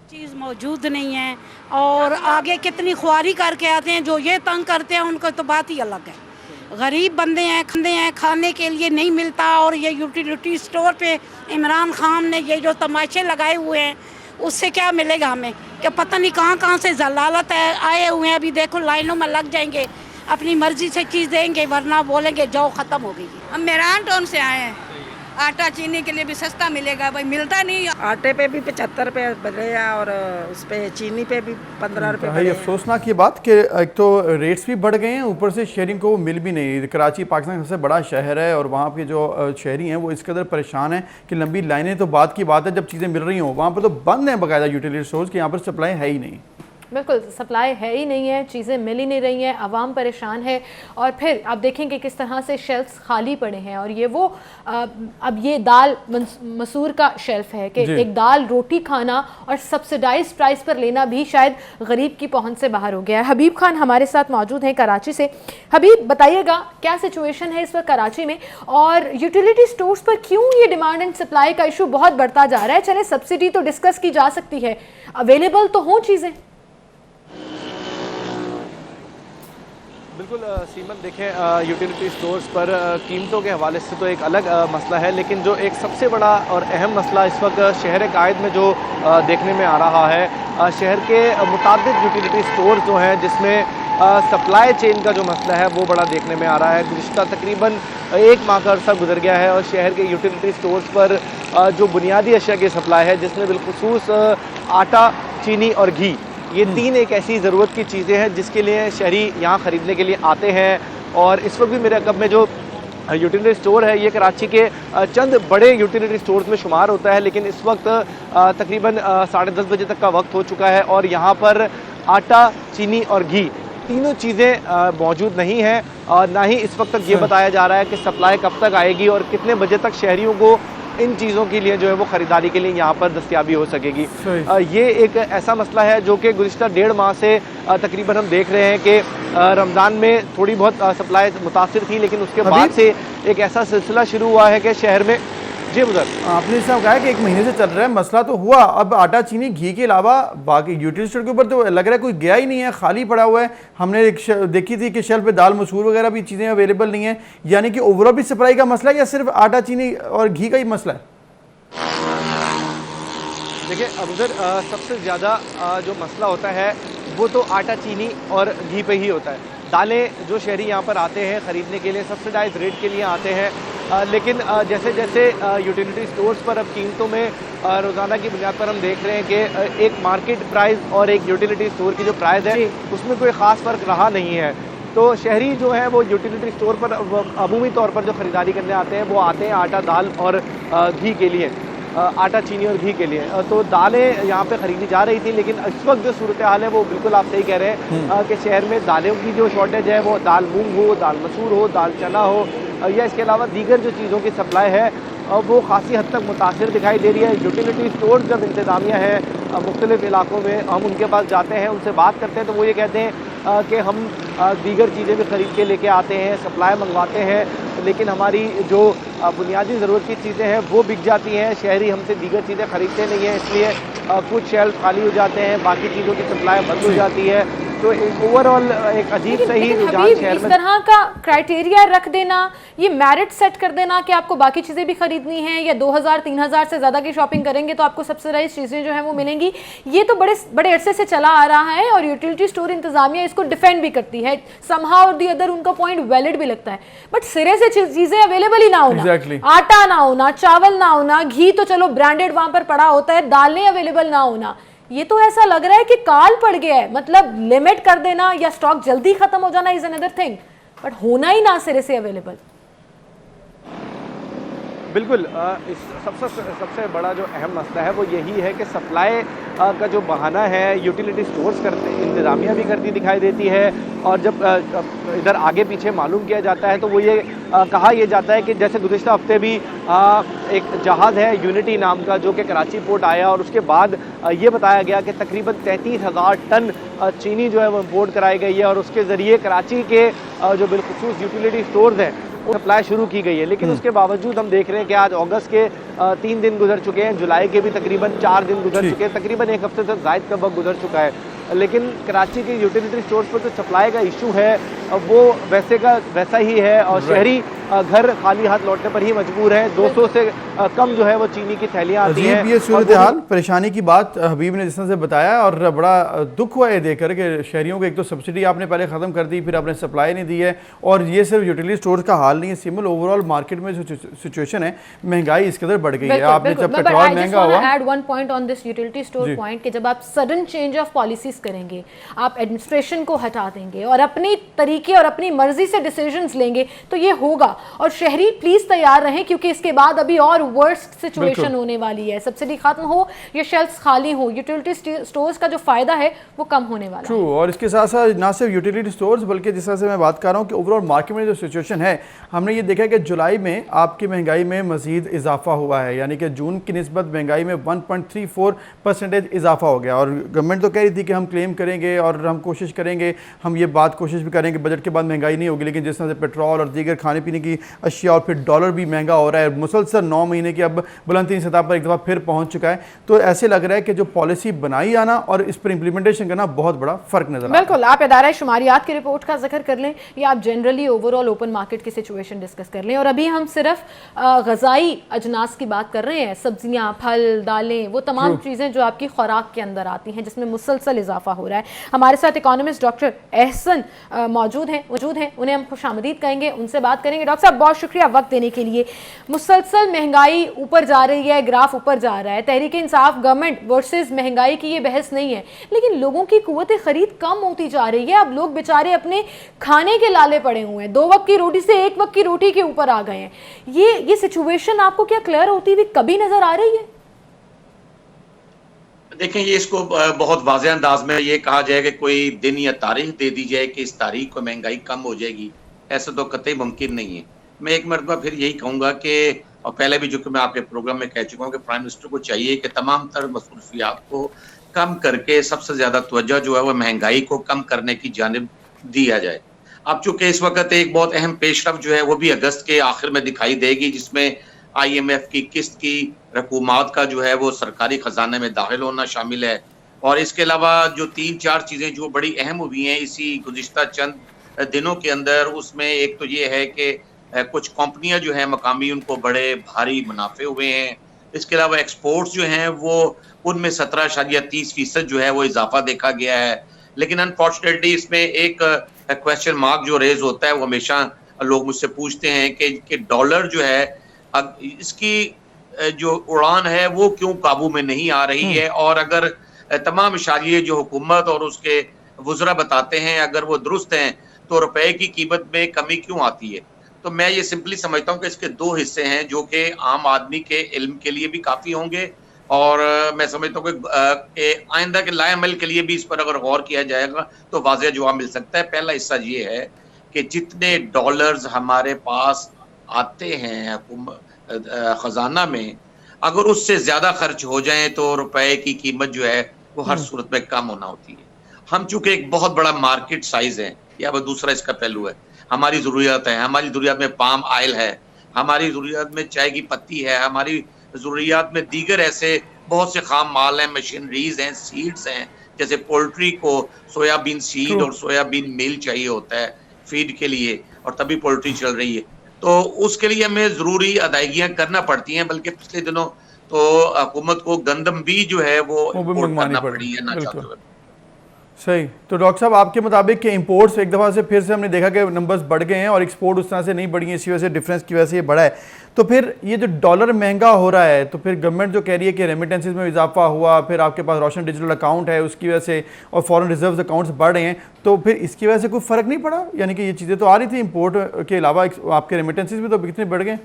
[SPEAKER 7] चीज़ मौजूद नहीं है और आगे कितनी ख्वारी करके आते हैं, जो ये तंग करते हैं उनको तो बात ही अलग है। गरीब बंदे हैं, खाने के लिए नहीं मिलता। और ये यूटिलिटी स्टोर पे इमरान खान ने ये जो तमाशे लगाए हुए हैं उससे क्या मिलेगा हमें, कि पता नहीं कहाँ से जलालत आए हुए हैं। अभी देखो लाइनों में लग जाएंगे, अपनी मर्जी से चीज़ देंगे, वरना बोलेंगे जाओ ख़त्म हो गई।
[SPEAKER 8] हम मेरान टाउन से आए हैं, आटा चीनी के लिए भी सस्ता मिलेगा, भाई मिलता नहीं।
[SPEAKER 9] आटे पे भी 75 रुपये बढ़े हैं और उस पे चीनी पे भी 15 रुपये बढ़े हैं।
[SPEAKER 2] अफसोसनाक ये बात कि एक तो रेट्स भी बढ़ गए हैं, ऊपर से शेयरिंग को मिल भी नहीं। कराची पाकिस्तान का सबसे बड़ा शहर है और वहाँ के जो शहरी हैं वो इस कदर परेशान हैं कि लंबी लाइनें तो बात की बात है, जब चीज़ें मिल रही हों वहाँ पर तो बंद हैं बाकायदा यूटिलिटी स्टोर्स की, यहाँ पर सप्लाई है ही नहीं।
[SPEAKER 1] बिल्कुल, सप्लाई है ही नहीं है, चीज़ें मिल ही नहीं रही हैं, आवाम परेशान है। और फिर आप देखेंगे किस तरह से शेल्फ्स खाली पड़े हैं। और ये वो अब ये दाल मसूर का शेल्फ है कि एक दाल रोटी खाना और सब्सिडाइज प्राइस पर लेना भी शायद गरीब की पहुंच से बाहर हो गया है। हबीब खान हमारे साथ मौजूद हैं कराची से। हबीब, बताइएगा क्या सिचुएशन है इस वक्त कराची में, और यूटिलिटी स्टोर्स पर क्यों ये डिमांड एंड सप्लाई का इशू बहुत बढ़ता जा रहा है? चले सब्सिडी तो डिस्कस की जा सकती है, अवेलेबल तो हों चीज़ें।
[SPEAKER 10] बिल्कुल सीमन, देखें यूटिलिटी स्टोर्स पर कीमतों के हवाले से तो एक अलग मसला है, लेकिन जो एक सबसे बड़ा और अहम मसला इस वक्त शहर कायद में जो देखने में आ रहा है, शहर के मुताबिक यूटिलिटी स्टोर जो हैं जिसमें सप्लाई चेन का जो मसला है वो बड़ा देखने में आ रहा है। गुज़िश्ता तकरीबन 1 माह का अरसा गुजर गया है और शहर के यूटिलिटी स्टोर्स पर जो बुनियादी अशिया की सप्लाई है, जिसमें बिलखुसूस आटा, चीनी और घी, ये 3 एक ऐसी ज़रूरत की चीज़ें हैं जिसके लिए शहरी यहाँ ख़रीदने के लिए आते हैं। और इस वक्त भी मेरे अकब में जो यूटिलिटी स्टोर है ये कराची के चंद बड़े यूटिलिटी स्टोर्स में शुमार होता है, लेकिन इस वक्त तकरीबन 10:30 बजे तक का वक्त हो चुका है और यहाँ पर आटा, चीनी और घी तीनों चीज़ें मौजूद नहीं हैं। और ना ही इस वक्त तक ये बताया जा रहा है कि सप्लाई कब तक आएगी और कितने बजे तक शहरियों को इन चीज़ों के लिए जो है वो ख़रीदारी के लिए यहाँ पर दस्तयाबी हो सकेगी। ये एक ऐसा मसला है जो कि गुज़िश्ता 1.5 माह से तकरीबन हम देख रहे हैं कि रमज़ान में थोड़ी बहुत सप्लाई मुतासिर थी, लेकिन उसके बाद से एक ऐसा सिलसिला शुरू हुआ है कि शहर में जी बुज़ुर्ग,
[SPEAKER 2] आपने इस कहा कि 1 महीने से चल रहा है, मसला तो हुआ, अब आटा, चीनी, घी के अलावा बाकी यूटिलिटी स्टोर के ऊपर तो लग रहा है कोई गया ही नहीं है, खाली पड़ा हुआ है। हमने एक देखी थी कि शेल्फ पे दाल, मसूर वगैरह भी चीज़ें अवेलेबल नहीं है, यानी कि ओवरऑल भी सप्लाई का मसला है या सिर्फ आटा, चीनी और घी का ही मसला है?
[SPEAKER 10] देखिए अब उधर सबसे ज़्यादा जो मसला होता है वो तो आटा, चीनी और घी पे ही होता है। दालें जो शहरी यहाँ पर आते हैं ख़रीदने के लिए सब्सिडाइज रेट के लिए आते हैं, लेकिन जैसे जैसे यूटिलिटी स्टोर्स पर अब कीमतों में रोज़ाना की बुनियाद पर हम देख रहे हैं कि एक मार्केट प्राइस और एक यूटिलिटी स्टोर की जो प्राइस है उसमें कोई ख़ास फ़र्क रहा नहीं है। तो शहरी जो है वो यूटिलिटी स्टोर पर अमूमी तौर पर जो ख़रीदारी करने आते हैं वो आते हैं आटा, दाल और घी के लिए, आटा, चीनी और घी के लिए। तो दालें यहाँ पे ख़रीदी जा रही थी, लेकिन इस वक्त जो सूरत हाल है वो बिल्कुल आप सही कह रहे हैं कि शहर में दालों की जो शॉर्टेज है वो दाल मूंग हो, दाल मसूर हो, दाल चना हो या इसके अलावा दीगर जो चीज़ों की सप्लाई है वो खासी हद तक मुतासिर दिखाई दे रही है। यूटिलिटी स्टोर जब इंतज़ामिया है मुख्तलिफ़ इलाकों में, हम उनके पास जाते हैं, उनसे बात करते हैं, तो वो ये कहते हैं कि हम दीगर चीज़ें भी ख़रीद के लेके आते हैं, सप्लाई मंगवाते हैं, लेकिन हमारी जो बुनियादी ज़रूरत की चीज़ें हैं वो बिक जाती हैं, शहरी हमसे दीगर चीज़ें ख़रीदते नहीं हैं, इसलिए कुछ शेल्फ खाली हो जाते हैं, बाकी चीज़ों की सप्लाई बंद हो जाती है। तो ओवरऑल एक अजीब सही रुझान शहर में।
[SPEAKER 1] इस तरह का क्राइटेरिया रख देना, ये मेरिट सेट कर देना कि आपको बाकी चीज़ें भी खरीदनी हैं या 2000-3000 से ज़्यादा की शॉपिंग करेंगे तो आपको सब्सिडाइज चीज़ें जो हैं वो मिलेंगी, ये तो बड़े अरसे से चला आ रहा है और यूटिलिटी स्टोर इंतजामिया इसको डिफेंड भी करती है। समहाउ और दी अदर उनका पॉइंट वैलिड भी लगता है, बट सिरे से चीज़ें अवेलेबल ही ना होना, आटा ना होना, चावल ना होना, घी तो चलो ब्रांडेड वहाँ पर पड़ा होता है, दालें अवेलेबल ना होना, ये तो ऐसा लग रहा है कि काल पड़ गया है। मतलब लिमिट कर देना या स्टॉक जल्दी खत्म हो जाना इज अनदर थिंग, बट होना ही ना सिरे से अवेलेबल।
[SPEAKER 10] बिल्कुल इस सबसे बड़ा जो अहम मसला है वो यही है कि सप्लाई का जो बहाना है यूटिलिटी स्टोर्स करते इंतज़ामिया भी करती दिखाई देती है, और जब इधर आगे पीछे मालूम किया जाता है तो वो ये कहा यह जाता है कि जैसे गुज़िश्ता हफ्ते भी एक जहाज़ है यूनिटी नाम का जो कि कराची पोर्ट आया, और उसके बाद ये बताया गया कि तकरीबन 33,000 टन चीनी जो है वो इम्पोर्ट कराई गई है, और उसके ज़रिए कराची के जो बिलखुसूस यूटिलिटी स्टोर्स हैं सप्लाई शुरू की गई है। लेकिन उसके बावजूद हम देख रहे हैं कि आज अगस्त के 3 दिन गुजर चुके हैं, जुलाई के भी तकरीबन 4 दिन गुजर चुके हैं, तकरीबन 1 हफ्ते से ज़ायद का वक्त गुजर चुका है। लेकिन कराची के यूटिलिटी स्टोर्स पर जो सप्लाई का इशू है वो वैसे का वैसा ही है, और शहरी घर खाली हाथ लौटने पर ही मजबूर है। 200 से कम जो है वो चीनी की थैलियाँ आती हैं।
[SPEAKER 2] ये सूरत हाल परेशानी की बात हबीब ने जिस तरह से बताया, और बड़ा दुख हुआ ये देखकर कि शहरियों को एक तो सब्सिडी आपने पहले ख़त्म कर दी, फिर आपने सप्लाई नहीं दी है, और ये सिर्फ यूटिलिटी स्टोर्स का हाल नहीं है, सिमिल ओवरऑल मार्केट में जो सिचुएशन है, महंगाई इस कदर बढ़ गई है। आपने जब पेट्रोल महंगा हुआ,
[SPEAKER 1] add one point on this utility store point कि जब आप सडन चेंज ऑफ पॉलिसीज करेंगे, आप एडमिनिस्ट्रेशन को हटा देंगे और अपनी तरीके और अपनी मर्जी से डिसीजंस लेंगे तो ये होगा। और शहरी प्लीज तैयार रहें, क्योंकि इसके बाद अभी और वर्स्ट सिचुएशन होने वाली है। सब्सिडी खत्म हो या शेल्फ्स खाली हो, यूटिलिटी स्टोर्स का जो फायदा है वो कम होने वाला
[SPEAKER 2] है। और इसके साथ साथ ना सिर्फ यूटिलिटी स्टोर्स बल्कि जिस तरह से मैं बात कर रहा हूँ कि ओवरऑल मार्केट में जो सिचुएशन है, हमने ये देखा कि जुलाई में आपकी महंगाई में मजीद इजाफा हुआ है, यानी कि जून की निस्बत महंगाई में 1.34% इजाफा हो गया। और गवर्नमेंट तो कह रही थी कि हम क्लेम करेंगे और हम कोशिश करेंगे, हम ये बात कोशिश भी करेंगे बजट के बाद महंगाई नहीं होगी, लेकिन जिस तरह से पेट्रोल और दीगर खाने पीने की अशिया और फिर डॉलर भी महंगा हो रहा है, मुसलसल 9 महीने की अब बुलंदतरीन सतह पर एक दफ़ा फिर पहुंच चुका है, तो ऐसे लग रहा है कि जो पॉलिसी बनाई आना और इस पर इंप्लीमेंटेशन करना बहुत बड़ा फर्क नजर आता है।
[SPEAKER 1] बिल्कुल, आप इदारा शुमारियात की रिपोर्ट का जिक्र कर लें या आप जनरली ओवरऑल ओपन मार्केट की सिचुएशन डिस्कस कर लें। और अभी हम सिर्फ ग़िज़ाई अजनास की बात कर रहे हैं, सब्जियां, फल, दालें, वो तमाम चीज़ें जो आपकी खुराक के अंदर आती हैं जिसमें मुसलसल इजाफा हो रहा है। हमारे साथ इकोनॉमिस्ट डॉक्टर एहसन मौजूद हैं, उन्हें हम खुशामदीद कहेंगे, उनसे बात करेंगे। डॉक्टर साहब बहुत शुक्रिया वक्त देने के लिए। मुसलसल महंगाई ऊपर जा रही है, ग्राफ ऊपर जा रहा है, तहरीक इंसाफ गवर्नमेंट वर्सेस महंगाई की ये बहस नहीं है, लेकिन लोगों की कुव्वत खरीद कम होती जा रही है। अब लोग बेचारे अपने खाने के लाले पड़े हुए हैं, 2 वक्त की रोटी से 1 वक्त की रोटी के ऊपर आ गए हैं। ये सिचुएशन आपको क्या क्लियर होती हुई कभी नजर आ रही है?
[SPEAKER 11] देखें, ये इसको बहुत वाज़े अंदाज में ये कहा जाए कि कोई दिन या तारीख दे दी जाए कि इस तारीख को महंगाई कम हो जाएगी, ऐसा तो कतई मुमकिन नहीं है। मैं एक मरतबा फिर यही कहूँगा कि, और पहले भी जो कि मैं आपके प्रोग्राम में कह चुका हूँ कि प्राइम मिनिस्टर को चाहिए कि तमाम तर मसरूफियात को कम करके सबसे ज़्यादा तवज्जो जो है वो महंगाई को कम करने की जानिब दिया जाए। अब चूँकि इस वक्त एक बहुत अहम पेशरफ जो है वो भी अगस्त के आखिर में दिखाई देगी, जिसमें IMF की किस्त की रकूमात का जो है वो सरकारी खजाने में दाखिल होना शामिल है। और इसके अलावा जो 3-4 चीज़ें जो बड़ी अहम हुई हैं इसी गुज़िश्ता चंद दिनों के अंदर, उसमें एक तो ये है कि कुछ कंपनियां जो हैं मकामी उनको बड़े भारी मुनाफे हुए हैं। इसके अलावा एक्सपोर्ट्स जो हैं वो उनमें 17.30% जो है वो इजाफा देखा गया है। लेकिन अनफॉर्चुनेटली इसमें एक क्वेश्चन मार्क जो रेज होता है, वो हमेशा लोग मुझसे पूछते हैं कि डॉलर जो है इसकी जो उड़ान है वो क्यों काबू में नहीं आ रही है, और अगर तमाम इशारे जो हुकूमत और उसके वज़रा बताते हैं अगर वो दुरुस्त हैं तो रुपए की कीमत में कमी क्यों आती है। तो मैं ये सिंपली समझता हूँ कि इसके 2 हिस्से हैं जो कि आम आदमी के इल्म के लिए भी काफ़ी होंगे, और मैं समझता हूँ कि आइंदा के लाएअमल के लिए भी इस पर अगर गौर किया जाएगा तो वाज़ेह जवाब मिल सकता है। पहला हिस्सा ये है कि जितने डॉलर्स हमारे पास आते हैं खजाना में, अगर उससे ज़्यादा खर्च हो जाए तो रुपए की कीमत जो है वो हर सूरत में कम होना होती है। हम चूँकि एक बहुत बड़ा मार्केट साइज़ है, या वो दूसरा इसका पहलू है, हमारी ज़रूरियात है, हमारी ज़रूरियात में पाम ऑयल है, हमारी ज़रूरियात में चाय की पत्ती है, हमारी ज़रूरियात में दीगर ऐसे बहुत से खाम माल हैं, मशीनरीज हैं, सीड्स हैं, जैसे पोल्ट्री को सोयाबीन सीड और सोयाबीन मील चाहिए होता है फीड के लिए, और तभी पोल्ट्री चल रही है, तो उसके लिए हमें ज़रूरी अदायगियाँ करना पड़ती हैं। बल्कि पिछले दिनों तो हुकूमत को गंदम भी जो है वो इम्पोर्ट करना पड़ी है ना चाहते हुए।
[SPEAKER 2] सही। तो डॉक्टर साहब आपके मुताबिक कि इंपोर्ट्स एक दफ़ा से फिर से हमने देखा कि नंबर्स बढ़ गए हैं और एक्सपोर्ट उस तरह से नहीं बढ़ी है, इसी वजह से डिफरेंस की वजह से ये बढ़ा है, तो फिर ये जो डॉलर महंगा हो रहा है, तो फिर गवर्नमेंट जो कह रही है कि रेमिटेंसेस में इजाफा हुआ, फिर आपके पास रोशन डिजिटल अकाउंट है उसकी वजह से, और फॉरेन रिजर्व अकाउंट्स बढ़ रहे हैं, तो फिर इसकी वजह से कोई फ़र्क नहीं पड़ा? यानी कि ये चीज़ें तो आ रही थी इंपोर्ट के अलावा, आपके रेमिटेंसेस भी तो कितने बढ़ गए?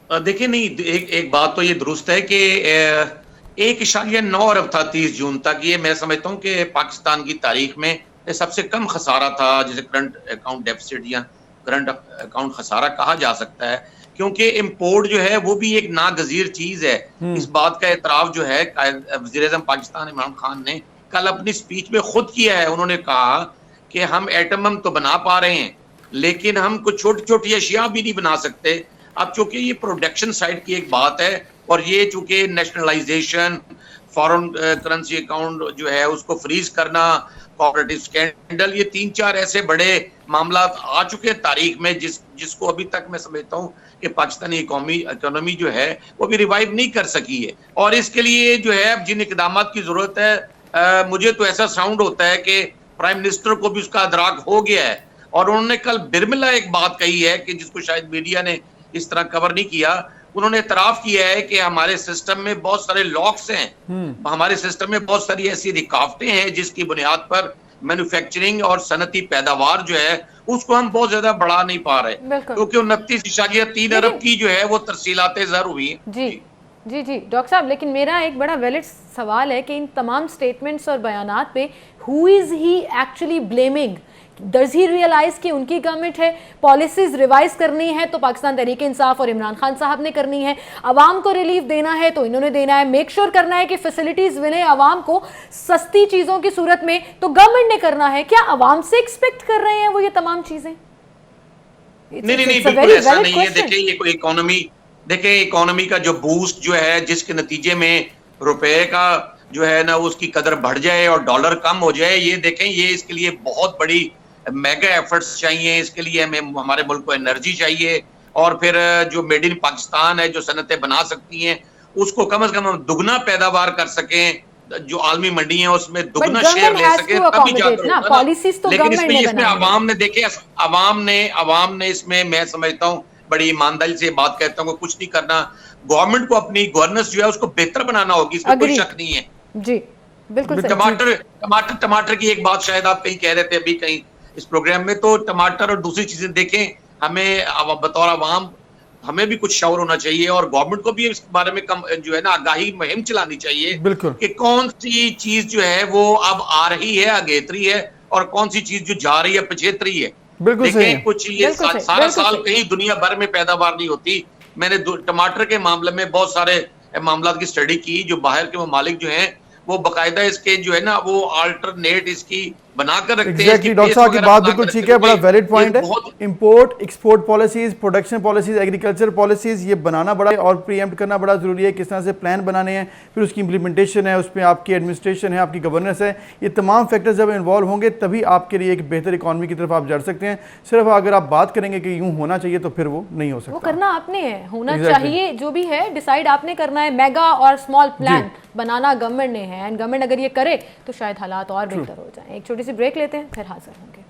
[SPEAKER 11] देखिए नहीं, एक बात तो ये दुरुस्त है कि 1.9 अरब था 30 जून तक। ये मैं समझता हूँ कि पाकिस्तान की तारीख में ये सबसे कम खसारा था, जिसे करंट अकाउंट डेफिसिट या करंट अकाउंट खसारा कहा जा सकता है, क्योंकि इंपोर्ट जो है वो भी एक नागजीर चीज है। इस बात का एतराफ जो है वज़ीर-ए-आज़म पाकिस्तान इमरान खान ने कल अपनी स्पीच में खुद किया है। उन्होंने कहा कि हम एटम बम तो बना पा रहे हैं, लेकिन हम कुछ छोटी छोटी अशिया भी नहीं बना सकते। अब चूंकि ये प्रोडक्शन साइड की एक बात है, और ये चूंकि नेशनलाइजेशन, फॉरेन करेंसी अकाउंट जो है उसको फ्रीज करना, कोऑपरेटिव स्कैंडल, ये 3-4 ऐसे बड़े मामला आ चुके हैं तारीख में, जिसको अभी तक मैं समझता हूँ कि पाकिस्तानी इकोनॉमी जो है वो भी रिवाइव नहीं कर सकी है। और इसके लिए जो है अब जिन इकदाम की जरूरत है, मुझे तो ऐसा साउंड होता है कि प्राइम मिनिस्टर को भी उसका अदराक हो गया है। और उन्होंने कल बिरमिला एक बात कही है कि जिसको शायद मीडिया ने इस तरह कवर नहीं किया। उन्होंने इतराफ किया है कि हमारे सिस्टम में बहुत सारे लॉक्स हैं, हमारे सिस्टम में बहुत सारी ऐसी रुकावटें हैं जिसकी बुनियाद पर मैन्युफैक्चरिंग और सनती पैदावार जो है उसको हम बहुत ज्यादा बढ़ा नहीं पा रहे, क्योंकि 29.3 अरब की जो है वो तरसीलातें ज़र हुई हैं।
[SPEAKER 1] जी डॉक्टर साहब, लेकिन मेरा एक बड़ा वैलिड सवाल है कि इन तमाम स्टेटमेंट्स और बयानात पे who is he actually blaming? Does he realise कि उनकी गवर्नमेंट है, पॉलिसीज रिवाइज करनी है तो पाकिस्तान तहरीक इंसाफ और इमरान खान साहब ने करनी है, अवाम को रिलीफ देना है तो इन्होंने देना है, मेक श्योर करना है कि फैसिलिटीज मिले अवाम को सस्ती चीजों की सूरत में तो गवर्नमेंट ने करना है। क्या अवाम से एक्सपेक्ट कर रहे हैं वो ये तमाम चीजें?
[SPEAKER 11] नहीं, बिल्कुल ऐसा नहीं है। देखिए ये कोई इकोनॉमी का जो बूस्ट जो है, जिसके नतीजे में रुपए का जो है ना उसकी कदर बढ़ जाए और डॉलर कम हो जाए, ये देखें, ये इसके लिए बहुत बड़ी मेगा एफर्ट्स चाहिए। इसके लिए हमें हमारे मुल्क को एनर्जी चाहिए, और फिर जो मेड इन पाकिस्तान है, जो सनतें बना सकती हैं, उसको कम से कम हम दुगना पैदावार कर सकें, जो आलमी मंडी है उसमें दुगना शेयर ले सके, तभी जाकर होगा ना। लेकिन इसमें अवाम ने देखे, अवाम ने इसमें मैं समझता हूँ बड़ी ईमानदारी से बात कहता हूँ, कुछ नहीं करना। गवर्नमेंट को अपनी गवर्नेंस जो है उसको बेहतर बनाना होगी, इसमें कोई शक नहीं है। जी बिल्कुल। टमाटर की एक बात शायद आप कहीं कह रहे थे अभी कहीं इस प्रोग्राम में, तो टमाटर और दूसरी चीजें देखें, हमें बतौर अवाम हमें भी कुछ शौर होना चाहिए, और गवर्नमेंट को भी इस बारे में कम जो है ना आगाही मुहिम चलानी चाहिए कि कौन सी चीज जो है वो अब आ रही है, अगेत्री है, और कौन सी चीज जो जा रही है पछेत्री है। देखें कुछ ये सारा साल कहीं दुनिया भर में पैदावार नहीं होती। मैंने टमाटर के मामले में बहुत सारे मामला की स्टडी की, जो बाहर के ममालिक जो हैं वो बाकायदा इसके जो है ना वो अल्टरनेट इसकी बनाकर रखते हैं।
[SPEAKER 2] डॉक्टर साहब की बात बिल्कुल ठीक है, बड़ा वैलिड पॉइंट है। Import export policies, production policies, agriculture policies, ये बनाना बड़ा है और प्रीएम्प्ट करना बड़ा जरूरी है। किस तरह से प्लान बनाने हैं, फिर उसकी इंप्लीमेंटेशन है, उसमें आपकी एडमिनिस्ट्रेशन है, आपकी गवर्नेंस है, ये तमाम फैक्टर्स जब इन्वॉल्व होंगे तभी आपके लिए एक बेहतर इकॉनमी की तरफ आप जा सकते हैं। सिर्फ अगर आप बात करेंगे कि यूं होना चाहिए तो फिर वो नहीं हो सकता।
[SPEAKER 1] वो करना आपने है, होना चाहिए, जो भी है डिसाइड आपने करना है। मेगा और स्मॉल प्लान बनाना गवर्नमेंट ने है, एंड गवर्नमेंट अगर ये करे तो शायद हालात और बेहतर हो जाए। एक छोटी सी ब्रेक लेते हैं, फिर हाजिर होंगे।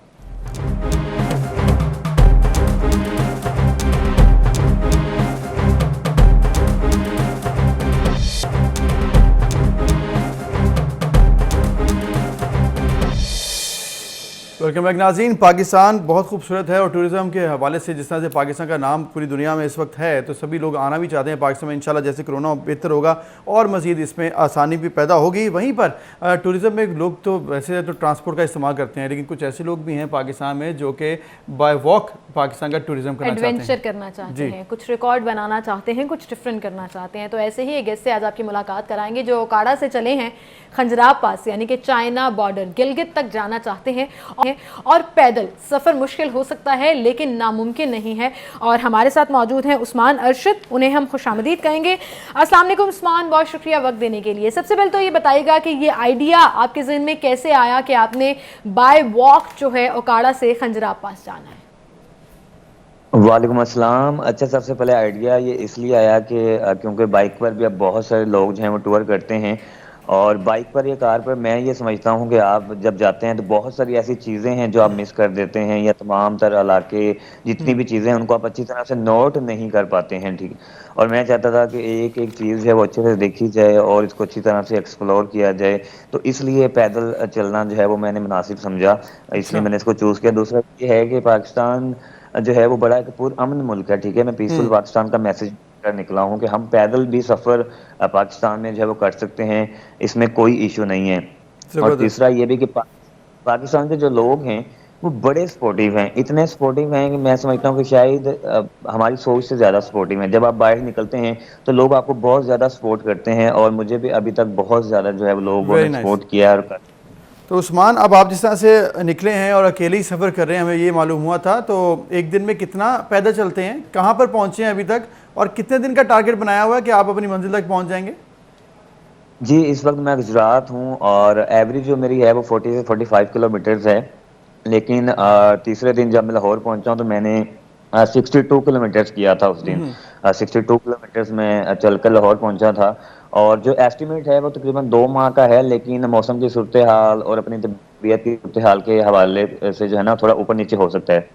[SPEAKER 2] वेलकम बैक नाज़रीन। पाकिस्तान बहुत खूबसूरत है और टूरिज़्म के हवाले से जिस तरह से पाकिस्तान का नाम पूरी दुनिया में इस वक्त है, तो सभी लोग आना भी चाहते हैं पाकिस्तान में। इंशाल्लाह जैसे कोरोना बेहतर होगा और मज़ीद इसमें आसानी भी पैदा होगी। वहीं पर टूरिज़्म में लोग तो वैसे तो ट्रांसपोर्ट का इस्तेमाल करते हैं, लेकिन कुछ ऐसे लोग भी हैं पाकिस्तान में जो कि बाय वॉक पाकिस्तान का टूरिज़्म करना चाहते हैं,
[SPEAKER 1] एडवेंचर करना चाहते हैं, कुछ रिकॉर्ड बनाना चाहते हैं, कुछ डिफरेंट करना चाहते हैं। तो ऐसे ही एक गेस्ट से आज आपकी मुलाकात कराएंगे जो ओकाड़ा से चले हैं खंजराब पास, यानी कि चाइना बॉर्डर गिलगित तक जाना चाहते हैं, और पैदल सफ़र मुश्किल हो सकता है लेकिन नामुमकिन नहीं है। और हमारे साथ मौजूद हैं उस्मान अरशद, उन्हें हम खुशामदीद कहेंगे। अस्सलाम वालेकुम उस्मान, बहुत शुक्रिया वक्त देने के लिए। सबसे पहले तो ये बताइएगा कि ये आइडिया आपके ज़हन में कैसे आया कि आपने बाय वॉक जो है ओकाड़ा से खंजराब पास जाना है?
[SPEAKER 12] वालेकुम अस्सलाम। अच्छा, सबसे पहले आइडिया ये इसलिए आया कि क्योंकि बाइक पर भी अब बहुत सारे लोग जो हैं वो टूर करते हैं, और बाइक पर या कार पर मैं ये समझता हूँ कि आप जब जाते हैं तो बहुत सारी ऐसी चीज़ें हैं जो आप मिस कर देते हैं, या तमाम तरह इलाके जितनी भी चीज़ें हैं उनको आप अच्छी तरह से नोट नहीं कर पाते हैं। ठीक, और मैं चाहता था कि एक एक चीज़ है वो अच्छे से देखी जाए और इसको अच्छी तरह से एक्सप्लोर किया जाए, तो इसलिए पैदल चलना जो है वो मैंने मुनासिब समझा, इसलिए मैंने इसको चूज़ किया। दूसरा ये है कि पाकिस्तान जो है वो बड़ा एक पुरअमन मुल्क है, ठीक है, मैं पीसफुल पाकिस्तान का मैसेज कर निकला हूँ कि हम पैदल भी सफ़र पाकिस्तान में जो है वो कर सकते हैं, इसमें कोई इशू नहीं है। और तीसरा ये भी कि पाकिस्तान के जो लोग हैं वो बड़े सपोर्टिव हैं, इतने सपोर्टिव हैं कि मैं समझता हूँ कि शायद हमारी सोच से ज़्यादा सपोर्टिव हैं। जब आप बाहर निकलते हैं तो लोग आपको बहुत ज़्यादा सपोर्ट करते हैं, और मुझे भी अभी तक बहुत ज़्यादा जो है वो लोगों ने सपोर्ट किया है। और
[SPEAKER 2] तो उस्मान, अब आप जिस तरह से निकले हैं और अकेले ही सफ़र कर रहे हैं, हमें ये मालूम हुआ था, तो एक दिन में कितना पैदल चलते हैं, कहाँ पर पहुँचे हैं अभी तक, और कितने दिन का टारगेट बनाया हुआ है कि आप अपनी मंजिल तक पहुँच जाएंगे?
[SPEAKER 12] जी, इस वक्त मैं गुजरात हूँ और एवरेज जो मेरी है वो 40 से 45 किलोमीटर्स है, लेकिन तीसरे दिन जब मैं लाहौर पहुँचा हूँ तो मैंने 62 किलोमीटर्स किया था उस दिन। 62 किलोमीटर्स में चलकर लाहौर पहुँचा था, और जो एस्टिमेट है वो तकरीबन 2 माह का है, लेकिन मौसम की सूरत हाल और अपनी तबीयत की सूरत हाल के हवाले से जो है ना थोड़ा ऊपर नीचे हो सकता है।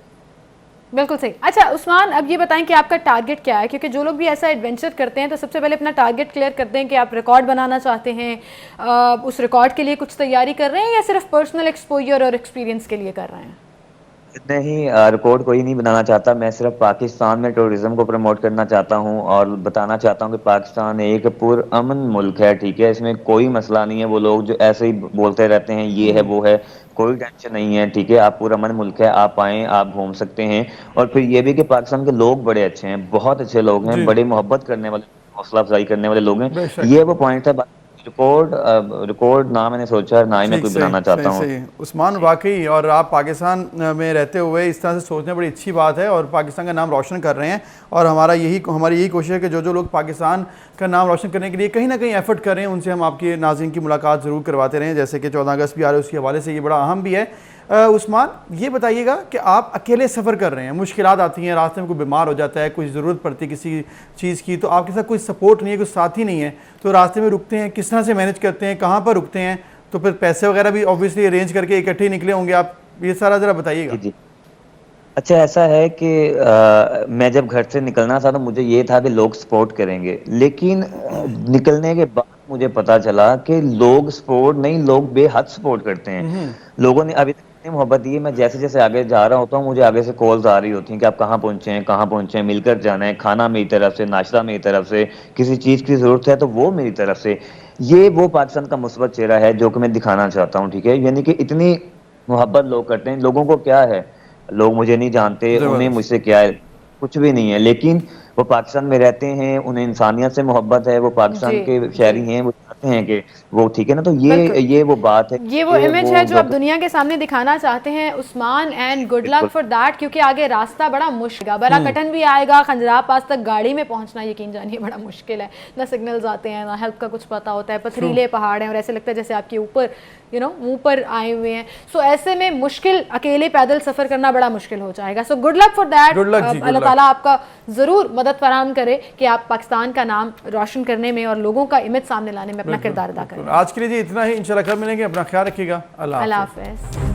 [SPEAKER 1] बिल्कुल सही। अच्छा उस्मान, अब ये बताएं कि आपका टारगेट क्या है, क्योंकि जो लोग भी ऐसा एडवेंचर करते हैं तो सबसे पहले अपना टारगेट क्लियर करते हैं कि आप रिकॉर्ड बनाना चाहते हैं, उस रिकॉर्ड के लिए कुछ तैयारी कर रहे हैं या सिर्फ पर्सनल एक्सपोजर और एक्सपीरियंस के लिए कर रहे हैं?
[SPEAKER 12] नहीं, रिकॉर्ड कोई नहीं बनाना चाहता, मैं सिर्फ पाकिस्तान में टूरिज्म को प्रमोट करना चाहता हूँ और बताना चाहता हूँ कि पाकिस्तान एक पुरअमन मुल्क है, ठीक है, इसमें कोई मसला नहीं है। वो लोग जो ऐसे ही बोलते रहते हैं ये है वो है, कोई टेंशन नहीं है, ठीक है, आप पुरअमन मुल्क है, आप आएँ, आप घूम सकते हैं। और फिर ये भी कि पाकिस्तान के लोग बड़े अच्छे हैं, बहुत अच्छे लोग हैं, बड़े मोहब्बत करने वाले, हौसला अफजाई करने वाले लोग हैं, ये वो पॉइंट है। रिकॉर्ड ना मैंने सोचा, ना ही मैं कोई बनाना चाहता हूँ।
[SPEAKER 2] उस्मान, वाकई, और आप पाकिस्तान में रहते हुए इस तरह से सोचना बड़ी अच्छी बात है और पाकिस्तान का नाम रोशन कर रहे हैं, और हमारी यही कोशिश है कि जो लोग पाकिस्तान का नाम रोशन करने के लिए कहीं ना कहीं एफर्ट कर रहे हैं उनसे हम आपके नाज़रीन की मुलाकात ज़रूर करवाते रहें, जैसे कि 14 अगस्त भी आ रहे हैं, उसके हवाले से ये बड़ा अहम भी है। उस्मान, ये बताइएगा कि आप अकेले सफ़र कर रहे हैं, मुश्किलात आती हैं, रास्ते में कोई बीमार हो जाता है, कुछ ज़रूरत पड़ती है किसी चीज़ की, तो आपके साथ कोई सपोर्ट नहीं है, कुछ साथी नहीं है, तो रास्ते में रुकते हैं, किस तरह से मैनेज करते हैं, कहाँ पर रुकते हैं? तो फिर पैसे वगैरह भी ऑब्वियसली अरेंज करके इकट्ठे ही निकले होंगे आप, ये सारा ज़रा बताइएगा।
[SPEAKER 12] जी। अच्छा, ऐसा है कि मैं जब घर से निकलना था तो मुझे ये था कि लोग सपोर्ट करेंगे, लेकिन निकलने के बाद मुझे पता चला कि लोग सपोर्ट नहीं, लोग बेहद सपोर्ट करते हैं। लोगों ने अभी इतनी मोहब्बत दी है, मैं जैसे जैसे आगे जा रहा होता हूँ मुझे आगे से कॉल्स आ रही होती हैं कि आप कहाँ पहुँचे हैं, मिलकर जाना है, खाना मेरी तरफ से, नाश्ता मेरी तरफ से, किसी चीज़ की ज़रूरत है तो वो मेरी तरफ से। ये वो पाकिस्तान का मुस्बत चेहरा है जो कि मैं दिखाना चाहता हूँ, ठीक है, यानी कि इतनी मोहब्बत लोग करते हैं। लोगों को क्या है, लोग मुझे नहीं जानते, उन्हें मुझसे क्या है, कुछ भी नहीं है, लेकिन वो पाकिस्तान में रहते हैं, उन्हें इंसानियत से मोहब्बत है, वो पाकिस्तान के शहरी हैं, वो चाहते हैं कि वो, ठीक है ना, तो ये वो बात है,
[SPEAKER 1] ये वो इमेज है जो आप दुनिया के सामने दिखाना चाहते हैं Usman, and good luck for that, क्योंकि आगे रास्ता बड़ा मुश्किल, बड़ा कठिन भी आएगा। खंजराब पास तक गाड़ी में पहुंचना यकीन जानिए बड़ा मुश्किल है, ना सिग्नल्स आते हैं, ना हेल्प का कुछ पता होता है, पथरीले पहाड़ हैं और ऐसे लगता है जैसे आपके ऊपर मुंह पर आए हुए हैं। सो ऐसे में मुश्किल, अकेले पैदल सफर करना बड़ा मुश्किल हो जाएगा। So good luck for that, Allah Taala आपका जरूर मदद फराहम करे कि आप पाकिस्तान का नाम रोशन करने में और लोगों का इमेज सामने लाने में अपना किरदार अदा करें।
[SPEAKER 2] आज के लिए इतना ही, इंशाल्लाह कल मिलेंगे, अपना ख्याल रखिएगा, अल्लाह हाफ़िज़।